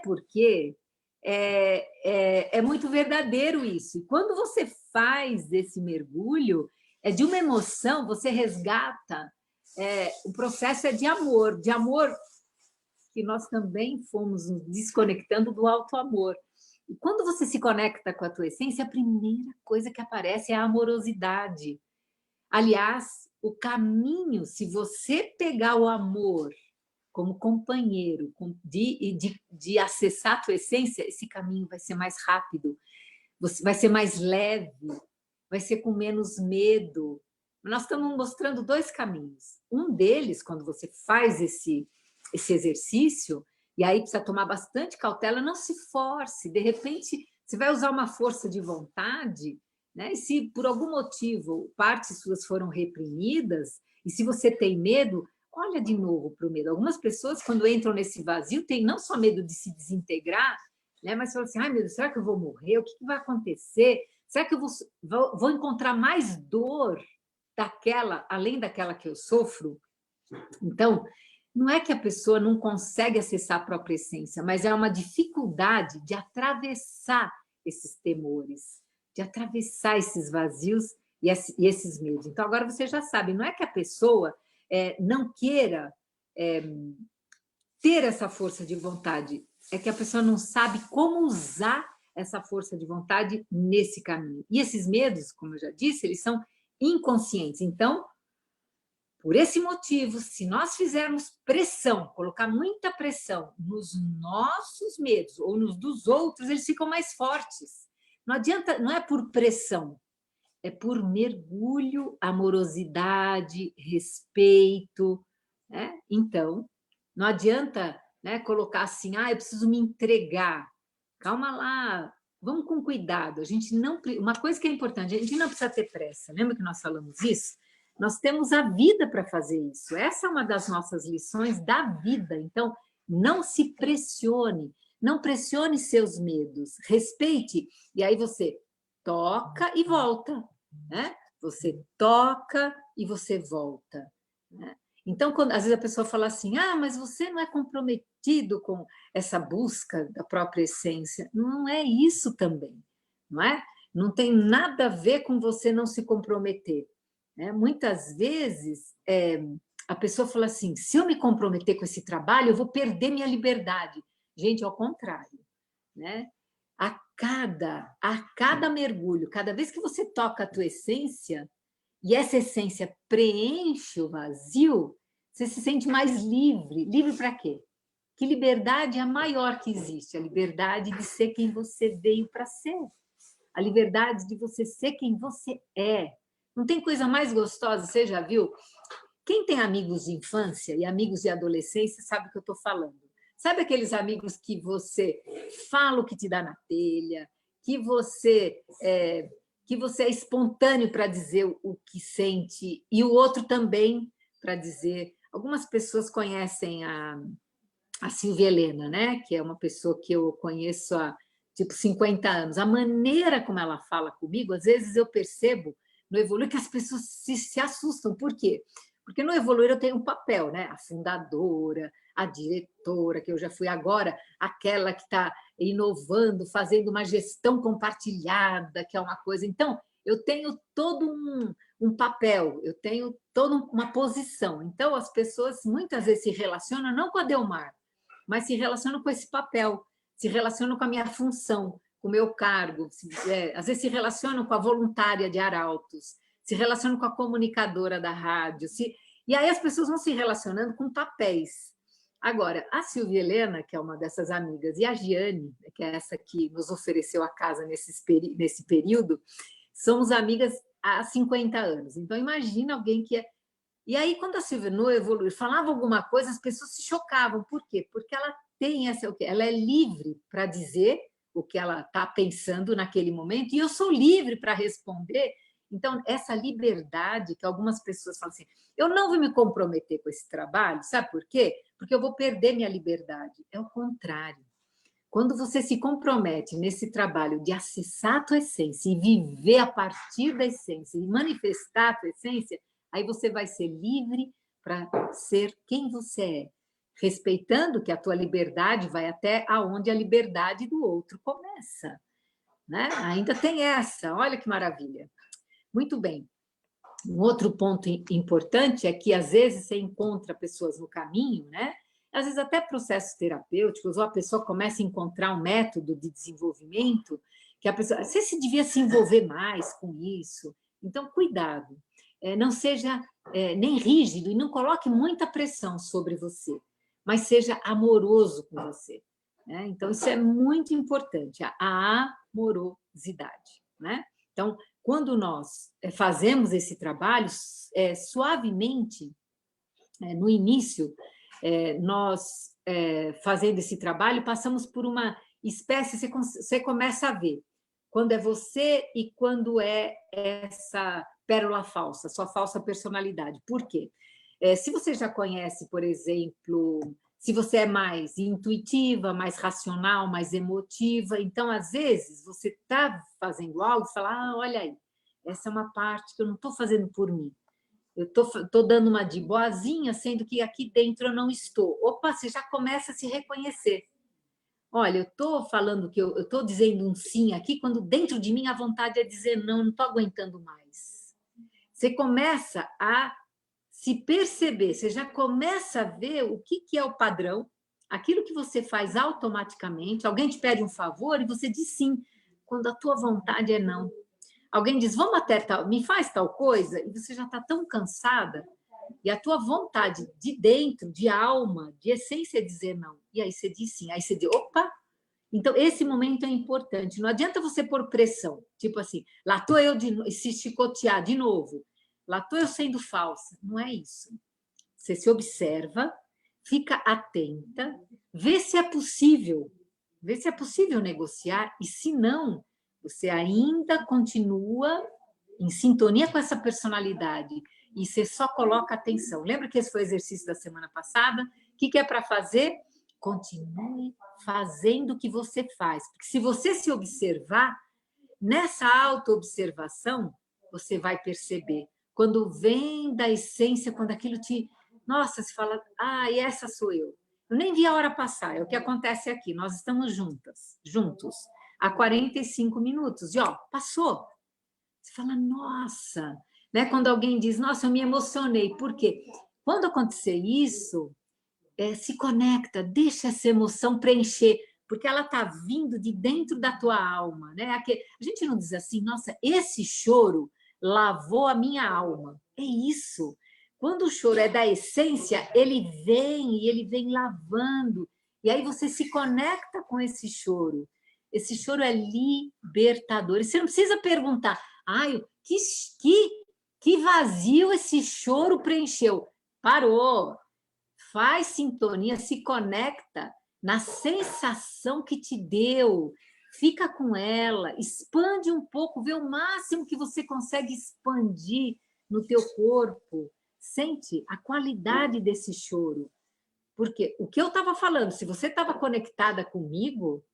muito verdadeiro isso. E quando você faz esse mergulho, é de uma emoção, você resgata. O processo é de amor que nós também fomos nos desconectando do auto-amor. E quando você se conecta com a tua essência, a primeira coisa que aparece é a amorosidade. Aliás, o caminho, se você pegar o amor como companheiro, de acessar a tua essência, esse caminho vai ser mais rápido, vai ser mais leve, vai ser com menos medo. Nós estamos mostrando dois caminhos. Um deles, quando você faz esse exercício, e aí precisa tomar bastante cautela, não se force, de repente você vai usar uma força de vontade, né? E se por algum motivo partes suas foram reprimidas, e se você tem medo, olha de novo para o medo. Algumas pessoas, quando entram nesse vazio, têm não só medo de se desintegrar, né? Mas falam assim, ai meu Deus, será que eu vou morrer? O que vai acontecer? Será que eu vou encontrar mais dor além daquela que eu sofro? Então, não é que a pessoa não consegue acessar a própria essência, mas é uma dificuldade de atravessar esses temores, de atravessar esses vazios e esses medos. Então, agora você já sabe, não é que a pessoa não queira ter essa força de vontade, é que a pessoa não sabe como usar essa força de vontade nesse caminho. E esses medos, como eu já disse, eles são inconscientes. Então, por esse motivo, se nós fizermos pressão, colocar muita pressão nos nossos medos ou nos dos outros, eles ficam mais fortes. Não adianta, não é por pressão, é por mergulho, amorosidade, respeito, né? Então, não adianta, né, colocar assim, eu preciso me entregar. Calma lá, vamos com cuidado. A gente não, uma coisa que é importante, a gente não precisa ter pressa. Lembra que nós falamos isso? Nós temos a vida para fazer isso. Essa é uma das nossas lições da vida. Então, não se pressione, não pressione seus medos, respeite. E aí você toca e volta, né? Você toca e você volta, né? Então, às vezes a pessoa fala assim, mas você não é comprometido com essa busca da própria essência. Não é isso também, não é? Não tem nada a ver com você não se comprometer. né? Muitas vezes a pessoa fala assim, se eu me comprometer com esse trabalho, eu vou perder minha liberdade. Gente, ao contrário, né? A cada mergulho, cada vez que você toca a tua essência, e essa essência preenche o vazio, você se sente mais livre. Livre para quê? Que liberdade é a maior que existe? A liberdade de ser quem você veio para ser. A liberdade de você ser quem você é. Não tem coisa mais gostosa, você já viu? Quem tem amigos de infância e amigos de adolescência sabe o que eu estou falando. Sabe aqueles amigos que você fala o que te dá na telha, que você é espontâneo para dizer o que sente, e o outro também para dizer. Algumas pessoas conhecem a Silvia Helena, né? Que é uma pessoa que eu conheço há tipo 50 anos. A maneira como ela fala comigo, às vezes eu percebo no Evoluir que as pessoas se assustam. Por quê? Porque no Evoluir eu tenho um papel, né? A fundadora, a diretora, que eu já fui agora, aquela que está inovando, fazendo uma gestão compartilhada, que é uma coisa. Então, eu tenho todo um papel, eu tenho toda uma posição. Então, as pessoas muitas vezes se relacionam não com a Delmar, mas se relacionam com esse papel, se relacionam com a minha função, com o meu cargo, às vezes se relacionam com a voluntária de Arautos, se relacionam com a comunicadora da rádio, e aí as pessoas vão se relacionando com papéis. Agora, a Silvia Helena, que é uma dessas amigas, e a Giane, que é essa que nos ofereceu a casa nesse período, somos amigas há 50 anos. Então, imagina alguém que é. E aí, quando a Silvia no Evoluir falava alguma coisa, as pessoas se chocavam. Por quê? Porque ela tem ela é livre para dizer o que ela está pensando naquele momento, e eu sou livre para responder. Então, essa liberdade que algumas pessoas falam assim, eu não vou me comprometer com esse trabalho, sabe por quê? Porque eu vou perder minha liberdade. É o contrário. Quando você se compromete nesse trabalho de acessar a tua essência e viver a partir da essência e manifestar a tua essência, aí você vai ser livre para ser quem você é, respeitando que a tua liberdade vai até aonde a liberdade do outro começa, né? Ainda tem essa, olha que maravilha. Muito bem. Um outro ponto importante é que, às vezes, você encontra pessoas no caminho, né? Às vezes, até processos terapêuticos, ou a pessoa começa a encontrar um método de desenvolvimento que a pessoa... Você se devia se envolver mais com isso. Então, cuidado. Não seja nem rígido e não coloque muita pressão sobre você, mas seja amoroso com você, né? Então, isso é muito importante, a amorosidade, né? Então, quando nós fazemos esse trabalho, suavemente, no início, nós, fazendo esse trabalho, passamos por uma espécie, você começa a ver quando é você e quando é essa pérola falsa, sua falsa personalidade. Por quê? Se você já conhece, por exemplo, se você é mais intuitiva, mais racional, mais emotiva, então, às vezes, você está fazendo algo e fala, olha aí, essa é uma parte que eu não estou fazendo por mim. Eu estou dando uma de boazinha, sendo que aqui dentro eu não estou. Opa, você já começa a se reconhecer. Olha, eu estou falando que eu estou dizendo um sim aqui, quando dentro de mim a vontade é dizer não, não estou aguentando mais. Você começa a se perceber, você já começa a ver o que é o padrão, aquilo que você faz automaticamente. Alguém te pede um favor e você diz sim, quando a tua vontade é não. Alguém diz, vamos até tal, me faz tal coisa, e você já está tão cansada, e a tua vontade de dentro, de alma, de essência é dizer não. E aí você diz sim, aí você diz, opa! Então, esse momento é importante. Não adianta você pôr pressão, tipo assim, lá estou eu se chicotear de novo. Lá estou eu sendo falsa. Não é isso. Você se observa, fica atenta, vê se é possível negociar, e se não, você ainda continua em sintonia com essa personalidade e você só coloca atenção. Lembra que esse foi o exercício da semana passada? O que é para fazer? Continue fazendo o que você faz. Porque se você se observar, nessa autoobservação, você vai perceber. Quando vem da essência, quando aquilo te... Nossa, você fala, e essa sou eu. Eu nem vi a hora passar, é o que acontece aqui. Nós estamos juntos, há 45 minutos. E, passou. Você fala, nossa, né? Quando alguém diz, nossa, eu me emocionei. Por quê? Quando acontecer isso, se conecta, deixa essa emoção preencher, porque ela está vindo de dentro da tua alma, né? A gente não diz assim, nossa, esse choro lavou a minha alma. É isso. Quando o choro é da essência, e ele vem lavando. E aí você se conecta com esse choro. Esse choro é libertador. E você não precisa perguntar, ai, que vazio esse choro preencheu. Parou. Faz sintonia, se conecta na sensação que te deu. Fica com ela, expande um pouco, vê o máximo que você consegue expandir no teu corpo. Sente a qualidade desse choro. Porque o que eu estava falando, se você estava conectada comigo,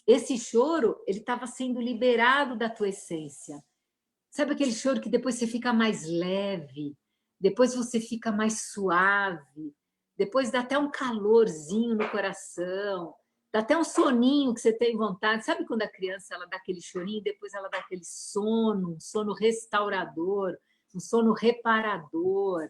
esse choro, ele estava sendo liberado da tua essência. Sabe aquele choro que depois você fica mais leve, depois você fica mais suave, depois dá até um calorzinho no coração, dá até um soninho que você tem vontade. Sabe quando a criança ela dá aquele chorinho, depois ela dá aquele sono, um sono restaurador, um sono reparador.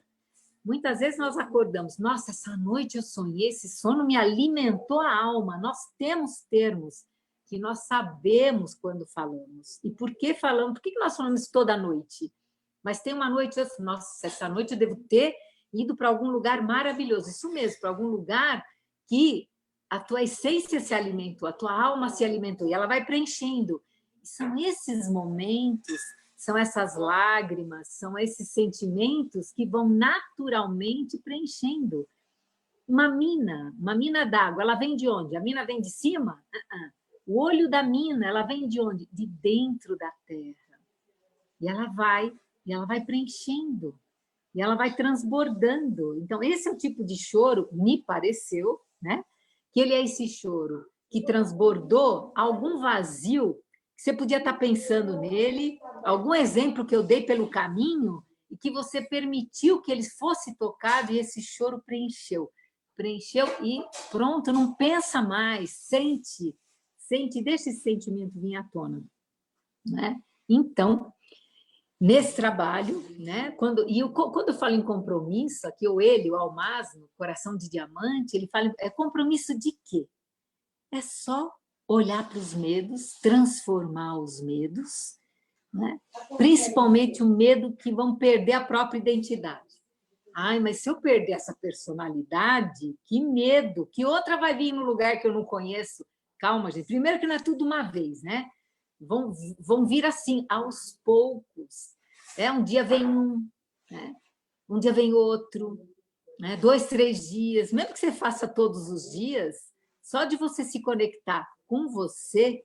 Muitas vezes nós acordamos, nossa, essa noite eu sonhei, esse sono me alimentou a alma. Nós temos termos que nós sabemos quando falamos. E por que falamos? Por que nós falamos toda noite? Mas tem uma noite, nossa, essa noite eu devo ter ido para algum lugar maravilhoso. Isso mesmo, para algum lugar que a tua essência se alimentou, a tua alma se alimentou, e ela vai preenchendo. E são esses momentos, são essas lágrimas, são esses sentimentos que vão naturalmente preenchendo. Uma mina d'água, ela vem de onde? A mina vem de cima? O olho da mina, ela vem de onde? De dentro da terra. E ela vai preenchendo, e ela vai transbordando. Então, esse é o tipo de choro, me pareceu, né? Que ele é esse choro que transbordou algum vazio que você podia estar pensando nele, algum exemplo que eu dei pelo caminho e que você permitiu que ele fosse tocado e esse choro preencheu. Preencheu e pronto, não pensa mais, sente, deixa esse sentimento vir à tona, né? Então, nesse trabalho, né? Quando eu falo em compromisso, aqui o Almaz, no Coração de Diamante, ele fala, é compromisso de quê? É só olhar para os medos, transformar os medos, né? Principalmente o medo que vão perder a própria identidade. Ai, mas se eu perder essa personalidade, que medo, que outra vai vir no lugar que eu não conheço. Calma, gente. Primeiro que não é tudo uma vez, né? Vão vir assim, aos poucos. Um dia vem um, né? Um dia vem outro, né? 2, 3 dias. Mesmo que você faça todos os dias, só de você se conectar com você,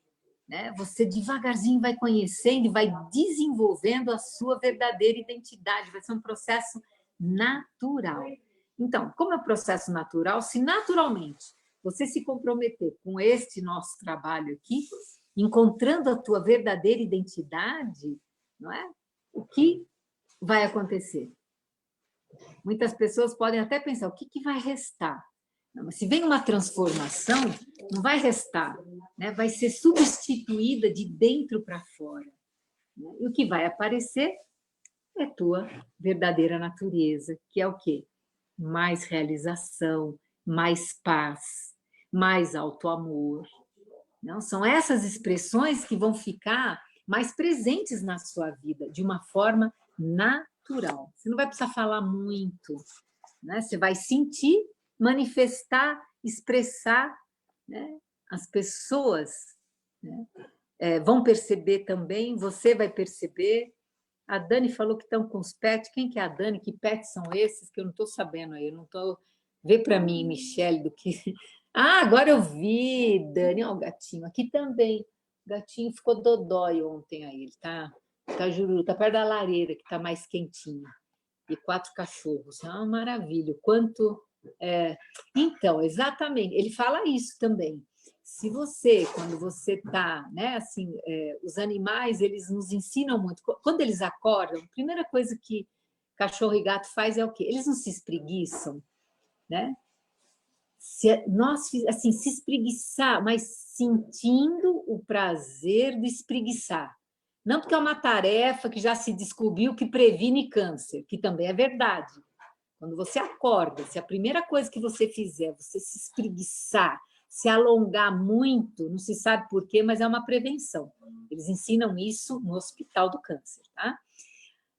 né? Você devagarzinho vai conhecendo e vai desenvolvendo a sua verdadeira identidade. Vai ser um processo natural. Então, como é um processo natural, se naturalmente você se comprometer com este nosso trabalho aqui, encontrando a tua verdadeira identidade, não é? O que vai acontecer? Muitas pessoas podem até pensar, o que vai restar? Não, mas se vem uma transformação, não vai restar, né? Vai ser substituída de dentro para fora. Né? E o que vai aparecer é tua verdadeira natureza, que é o quê? Mais realização, mais paz, mais autoamor. Não? São essas expressões que vão ficar mais presentes na sua vida, de uma forma natural. Você não vai precisar falar muito, né? Você vai sentir, manifestar, expressar, né? As pessoas, né? Vão perceber também, você vai perceber. A Dani falou que estão com os pets. Quem que é a Dani? Que pets são esses? Que eu não estou sabendo aí. Eu não estou... Vê para mim, Michele, do que... Ah, agora eu vi, Dani. Olha o gatinho. Aqui também. O gatinho ficou dodói ontem aí. Ele tá jururu, tá perto da lareira, que tá mais quentinha. E 4 cachorros. É uma maravilha. Quanto... Então, exatamente. Ele fala isso também. Se você, quando você está, né, assim, os animais, eles nos ensinam muito. Quando eles acordam, a primeira coisa que cachorro e gato faz é o quê? Eles não se espreguiçam, né? Assim, se espreguiçar, mas sentindo o prazer de espreguiçar. Não porque é uma tarefa que já se descobriu que previne câncer, que também é verdade. Quando você acorda, se a primeira coisa que você fizer, você se espreguiçar, se alongar muito, não se sabe por quê, mas é uma prevenção. Eles ensinam isso no Hospital do Câncer, tá?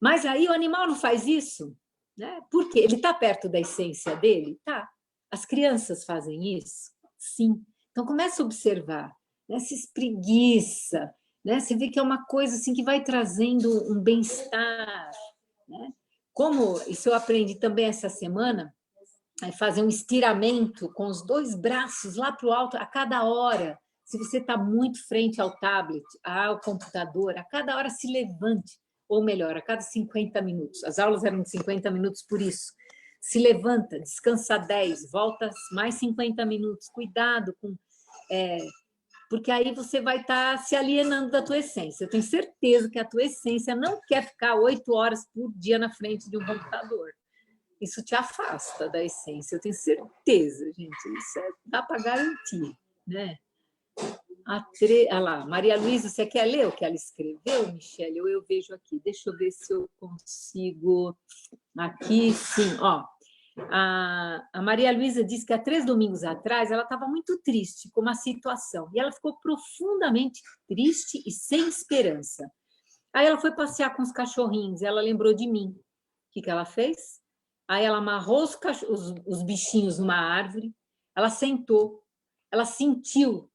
Mas aí o animal não faz isso, né? Por quê? Ele está perto da essência dele? Tá. As crianças fazem isso? Sim. Então, comece a observar, né? Se espreguiça, né? Você vê que é uma coisa assim que vai trazendo um bem-estar, né? Como isso eu aprendi também essa semana, é fazer um estiramento com os 2 braços lá para o alto a cada hora. Se você está muito frente ao tablet, ao computador, a cada hora se levante, ou melhor, a cada 50 minutos. As aulas eram de 50 minutos por isso. Se levanta, descansa 10, volta mais 50 minutos. Cuidado com... porque aí você vai estar se alienando da tua essência. Eu tenho certeza que a tua essência não quer ficar 8 horas por dia na frente de um computador. Isso te afasta da essência, eu tenho certeza, gente. Isso dá para garantir, né? Olha lá, Maria Luísa, você quer ler o que ela escreveu, Michele? Eu vejo aqui. Deixa eu ver se eu consigo. Aqui, sim, ó. A Maria Luísa disse que há 3 domingos atrás ela estava muito triste com uma situação e ela ficou profundamente triste e sem esperança. Aí ela foi passear com os cachorrinhos, ela lembrou de mim. O que ela fez? Aí ela amarrou os bichinhos numa árvore, ela sentou, ela sentiu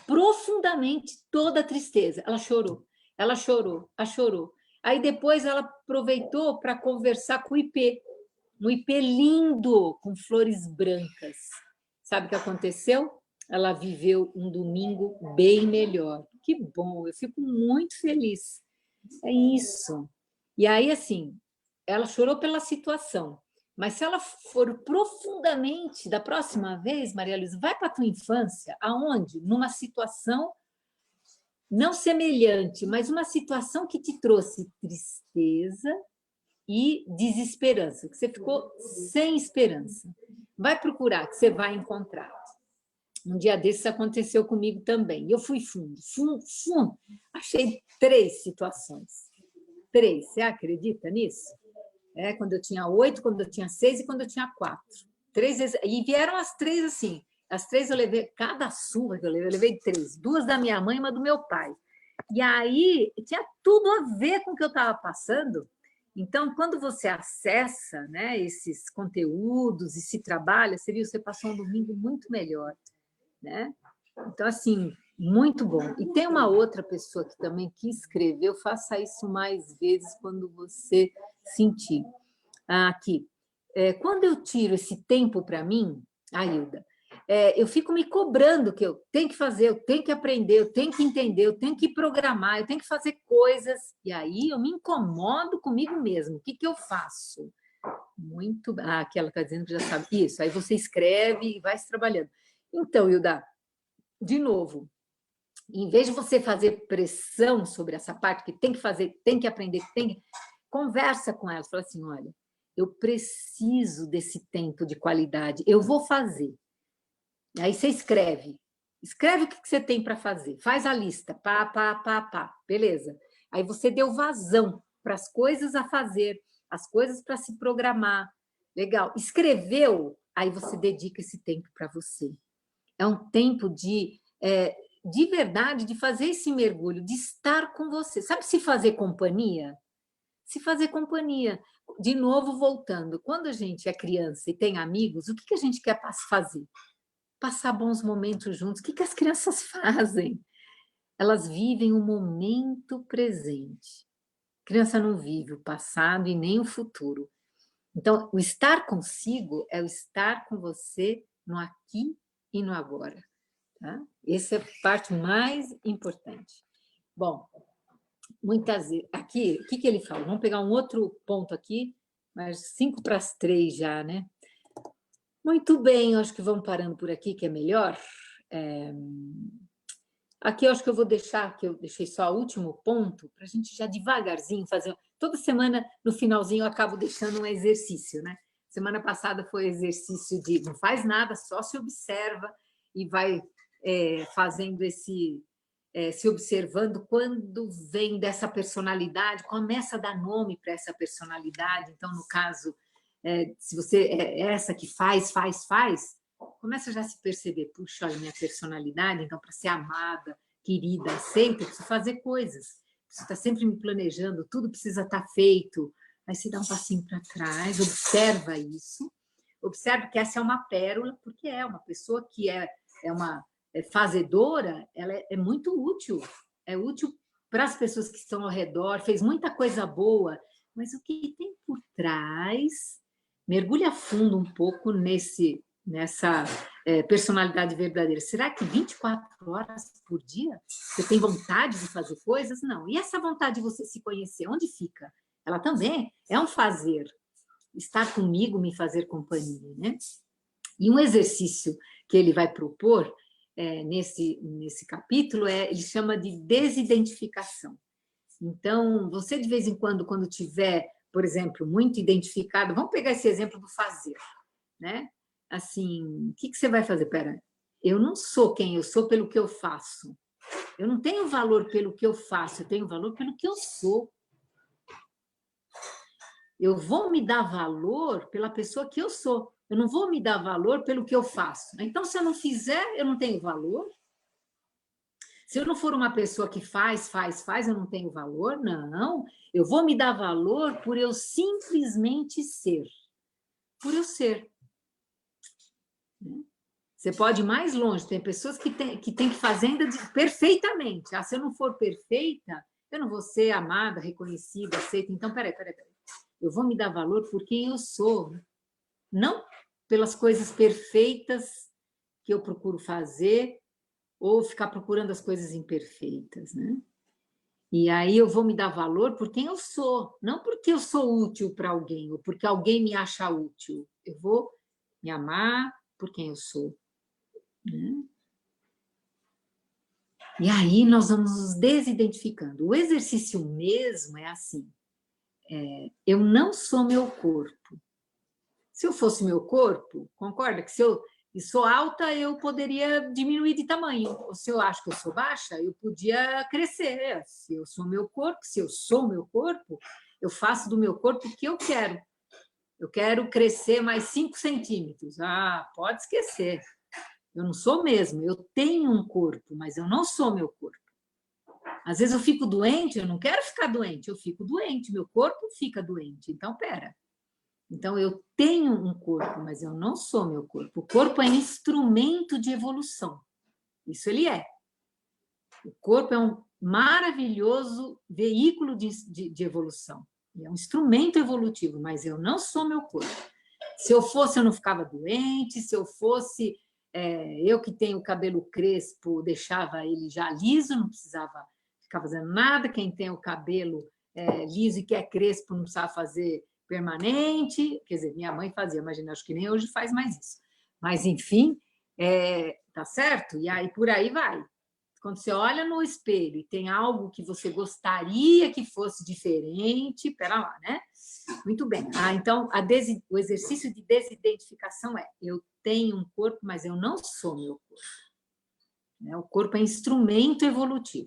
profundamente toda a tristeza. Ela chorou, ela chorou, ela chorou. Aí depois ela aproveitou para conversar com o ipê, um ipê lindo, com flores brancas. Sabe o que aconteceu? Ela viveu um domingo bem melhor. Que bom, eu fico muito feliz. É isso. E aí, assim, ela chorou pela situação, mas se ela for profundamente, da próxima vez, Maria Luísa, vai para a tua infância, aonde? Numa situação não semelhante, mas uma situação que te trouxe tristeza e desesperança, que você ficou sem esperança. Vai procurar, que você vai encontrar. Um dia desses aconteceu comigo também. Eu fui fundo. Achei 3 situações. 3, você acredita nisso? Quando eu tinha 8, quando eu tinha 6 e quando eu tinha 4. 3 vezes, e vieram as 3 assim. As 3 eu levei, cada surra que eu levei 3. 2 da minha mãe e uma do meu pai. E aí tinha tudo a ver com o que eu estava passando. Então, quando você acessa, né, esses conteúdos e se trabalha, você viu, você passou um domingo muito melhor, né? Então, assim, muito bom. E tem uma outra pessoa que também que escreveu, faça isso mais vezes quando você sentir. Aqui. Quando eu tiro esse tempo para mim, Ailda, eu fico me cobrando que eu tenho que fazer, eu tenho que aprender, eu tenho que entender, eu tenho que programar, eu tenho que fazer coisas, e aí eu me incomodo comigo mesmo. O que eu faço? Muito... aqui ela está dizendo que já sabe. Isso, aí você escreve e vai se trabalhando. Então, Hilda, de novo, em vez de você fazer pressão sobre essa parte que tem que fazer, tem que aprender, conversa com elas, fala assim, olha, eu preciso desse tempo de qualidade, eu vou fazer. Aí você escreve o que você tem para fazer, faz a lista, pá, beleza. Aí você deu vazão para as coisas a fazer, as coisas para se programar, legal. Escreveu, aí você dedica esse tempo para você. É um tempo de verdade, de fazer esse mergulho, de estar com você. Sabe se fazer companhia? Se fazer companhia. De novo, voltando, quando a gente é criança e tem amigos, o que a gente quer fazer? Passar bons momentos juntos. O que as crianças fazem? Elas vivem o momento presente. A criança não vive o passado e nem o futuro. Então, o estar consigo é o estar com você no aqui e no agora. Tá? Essa é a parte mais importante. Bom, muitas vezes... Aqui, o que ele fala? Vamos pegar um outro ponto aqui, mas 5 para as 3 já, né? Muito bem, eu acho que vamos parando por aqui, que é melhor. Aqui eu acho que eu vou deixar, que eu deixei só o último ponto, para a gente já devagarzinho fazer... Toda semana, no finalzinho, eu acabo deixando um exercício, né? Semana passada foi exercício de não faz nada, só se observa e vai fazendo se observando quando vem dessa personalidade, começa a dar nome para essa personalidade. Então, no caso, se você é essa que faz, começa já a se perceber, puxa, olha, minha personalidade, então, para ser amada, querida, sempre preciso fazer coisas, preciso estar sempre me planejando, tudo precisa estar feito. Aí você dá um passinho para trás, observa isso, observa que essa é uma pérola, porque é uma pessoa que é uma fazedora, ela é muito útil, é útil para as pessoas que estão ao redor, fez muita coisa boa, mas o que tem por trás, mergulha fundo um pouco nessa personalidade verdadeira. Será que 24 horas por dia você tem vontade de fazer coisas? Não. E essa vontade de você se conhecer, onde fica? Ela também é um fazer. Estar comigo, me fazer companhia, né? E um exercício que ele vai propor nesse capítulo ele chama de desidentificação. Então, você de vez em quando tiver, por exemplo, muito identificado, vamos pegar esse exemplo do fazer, né? Assim, o que você vai fazer? Pera, eu não sou quem eu sou pelo que eu faço. Eu não tenho valor pelo que eu faço, eu tenho valor pelo que eu sou. Eu vou me dar valor pela pessoa que eu sou. Eu não vou me dar valor pelo que eu faço. Então, se eu não fizer, eu não tenho valor. Se eu não for uma pessoa que faz, eu não tenho valor. Não, eu vou me dar valor por eu simplesmente ser. Por eu ser. Você pode ir mais longe. Tem pessoas que têm que fazer ainda perfeitamente. Se eu não for perfeita, eu não vou ser amada, reconhecida, aceita. Então, peraí. Eu vou me dar valor por quem eu sou. Não pelas coisas perfeitas que eu procuro fazer ou ficar procurando as coisas imperfeitas, né? E aí eu vou me dar valor por quem eu sou, não porque eu sou útil para alguém ou porque alguém me acha útil. Eu vou me amar por quem eu sou, né? E aí nós vamos nos desidentificando. O exercício mesmo é assim, eu não sou meu corpo. Se eu fosse meu corpo, concorda que se eu sou alta, eu poderia diminuir de tamanho. Ou se eu acho que eu sou baixa, eu podia crescer. Se eu sou meu corpo, se eu sou meu corpo, eu faço do meu corpo o que eu quero. Eu quero crescer mais 5 centímetros. Ah, pode esquecer. Eu não sou mesmo. Eu tenho um corpo, mas eu não sou meu corpo. Às vezes eu fico doente, eu não quero ficar doente, eu fico doente, meu corpo fica doente. Então, pera. Então, eu tenho um corpo, mas eu não sou meu corpo. O corpo é instrumento de evolução. Isso ele é. O corpo é um maravilhoso veículo de evolução. É um instrumento evolutivo, mas eu não sou meu corpo. Se eu fosse, eu não ficava doente. Se eu fosse, eu que tenho o cabelo crespo, deixava ele já liso, não precisava ficar fazendo nada. Quem tem o cabelo liso e que é crespo, não precisava fazer permanente, quer dizer, minha mãe fazia, imagina, acho que nem hoje faz mais isso. Mas, enfim, tá certo? E aí, por aí vai. Quando você olha no espelho e tem algo que você gostaria que fosse diferente, pera lá, né? Muito bem. Então, o exercício de desidentificação eu tenho um corpo, mas eu não sou meu corpo. O corpo é instrumento evolutivo.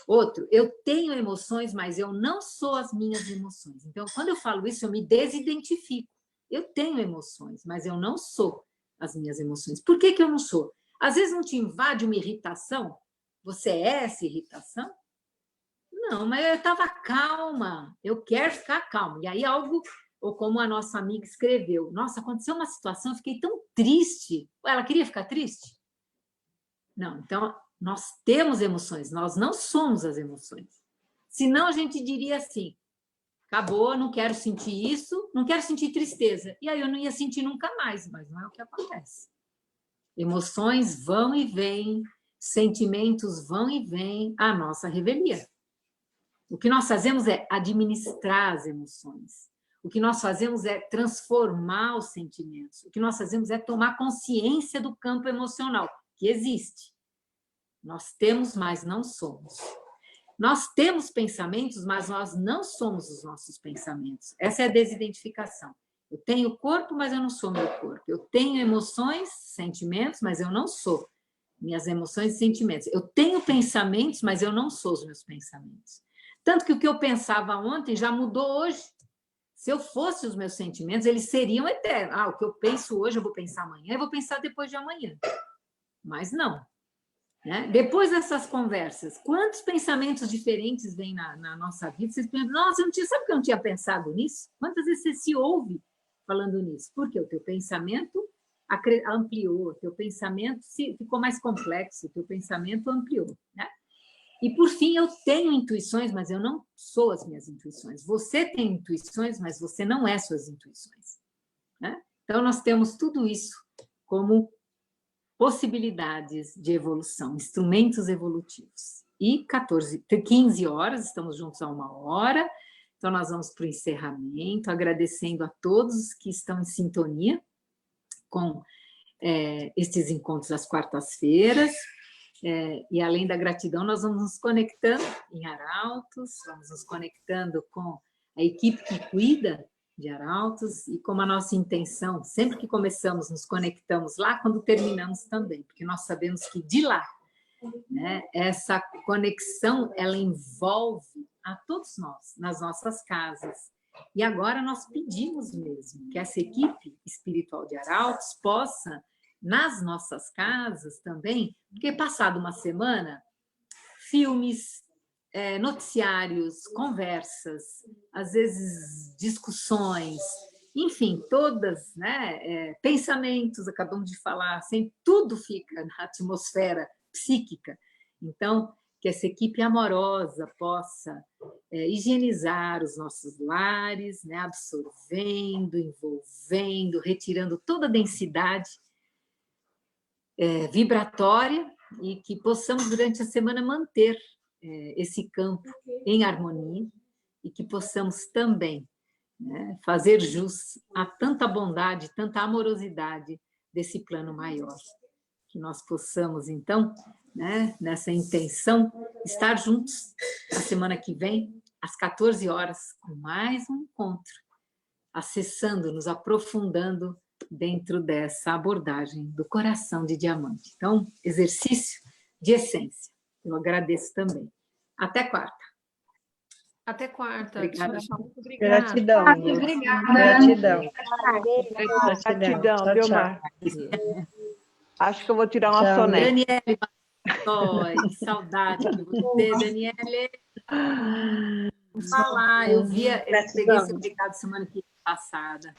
Outro, eu tenho emoções, mas eu não sou as minhas emoções. Então, quando eu falo isso, eu me desidentifico. Eu tenho emoções, mas eu não sou as minhas emoções. Por que eu não sou? Às vezes não te invade uma irritação? Você é essa irritação? Não, mas eu estava calma. Eu quero ficar calma. E aí algo, ou como a nossa amiga escreveu, nossa, aconteceu uma situação, eu fiquei tão triste. Ela queria ficar triste? Não, então... Nós temos emoções, nós não somos as emoções. Senão a gente diria assim, acabou, não quero sentir isso, não quero sentir tristeza. E aí eu não ia sentir nunca mais, mas não é o que acontece. Emoções vão e vêm, sentimentos vão e vêm, a nossa revelia. O que nós fazemos é administrar as emoções. O que nós fazemos é transformar os sentimentos. O que nós fazemos é tomar consciência do campo emocional, que existe. Nós temos, mas não somos. Nós temos pensamentos, mas nós não somos os nossos pensamentos. Essa é a desidentificação. Eu tenho corpo, mas eu não sou meu corpo. Eu tenho emoções, sentimentos, mas eu não sou. minhas emoções e sentimentos. Eu tenho pensamentos, mas eu não sou os meus pensamentos. Tanto que o que eu pensava ontem já mudou hoje. Se eu fosse os meus sentimentos, eles seriam eternos. O que eu penso hoje, eu vou pensar amanhã, eu vou pensar depois de amanhã. Mas não. Né? Depois dessas conversas, quantos pensamentos diferentes vêm na nossa vida? Vocês pensam, nossa, sabe que eu não tinha pensado nisso? Quantas vezes você se ouve falando nisso? Porque o teu pensamento ampliou, o teu pensamento ficou mais complexo, o teu pensamento ampliou. Né? E, por fim, eu tenho intuições, mas eu não sou as minhas intuições. Você tem intuições, mas você não é suas intuições. Né? Então, nós temos tudo isso como possibilidades de evolução, instrumentos evolutivos. E 15 horas, estamos juntos há 1 hora, então nós vamos para o encerramento, agradecendo a todos que estão em sintonia com estes encontros às quartas-feiras, e além da gratidão, nós vamos nos conectando em Arautos, vamos nos conectando com a equipe que cuida de Arautos, e como a nossa intenção, sempre que começamos, nos conectamos lá, quando terminamos também, porque nós sabemos que de lá, né, essa conexão, ela envolve a todos nós, nas nossas casas. E agora nós pedimos mesmo que essa equipe espiritual de Arautos possa, nas nossas casas também, porque passado uma semana, filmes, noticiários, conversas, às vezes discussões, enfim, todas, né, pensamentos, acabamos de falar, assim, tudo fica na atmosfera psíquica. Então, que essa equipe amorosa possa higienizar os nossos lares, né, absorvendo, envolvendo, retirando toda a densidade vibratória, e que possamos, durante a semana, manter esse campo em harmonia, e que possamos também, né, fazer jus a tanta bondade, tanta amorosidade desse plano maior. Que nós possamos, então, né, nessa intenção, estar juntos na semana que vem, às 14 horas, com mais um encontro, acessando, nos aprofundando dentro dessa abordagem do coração de diamante. Então, exercício de essência. Eu agradeço também. Até quarta. Até quarta. Obrigada. Muito obrigada. Gratidão. Obrigada. Gratidão. Gratidão, viu, Mar? Acho que eu vou tirar uma Tchau, soneca. Daniele, que saudade de você, Daniele. Vou falar, eu peguei seu recado semana passada.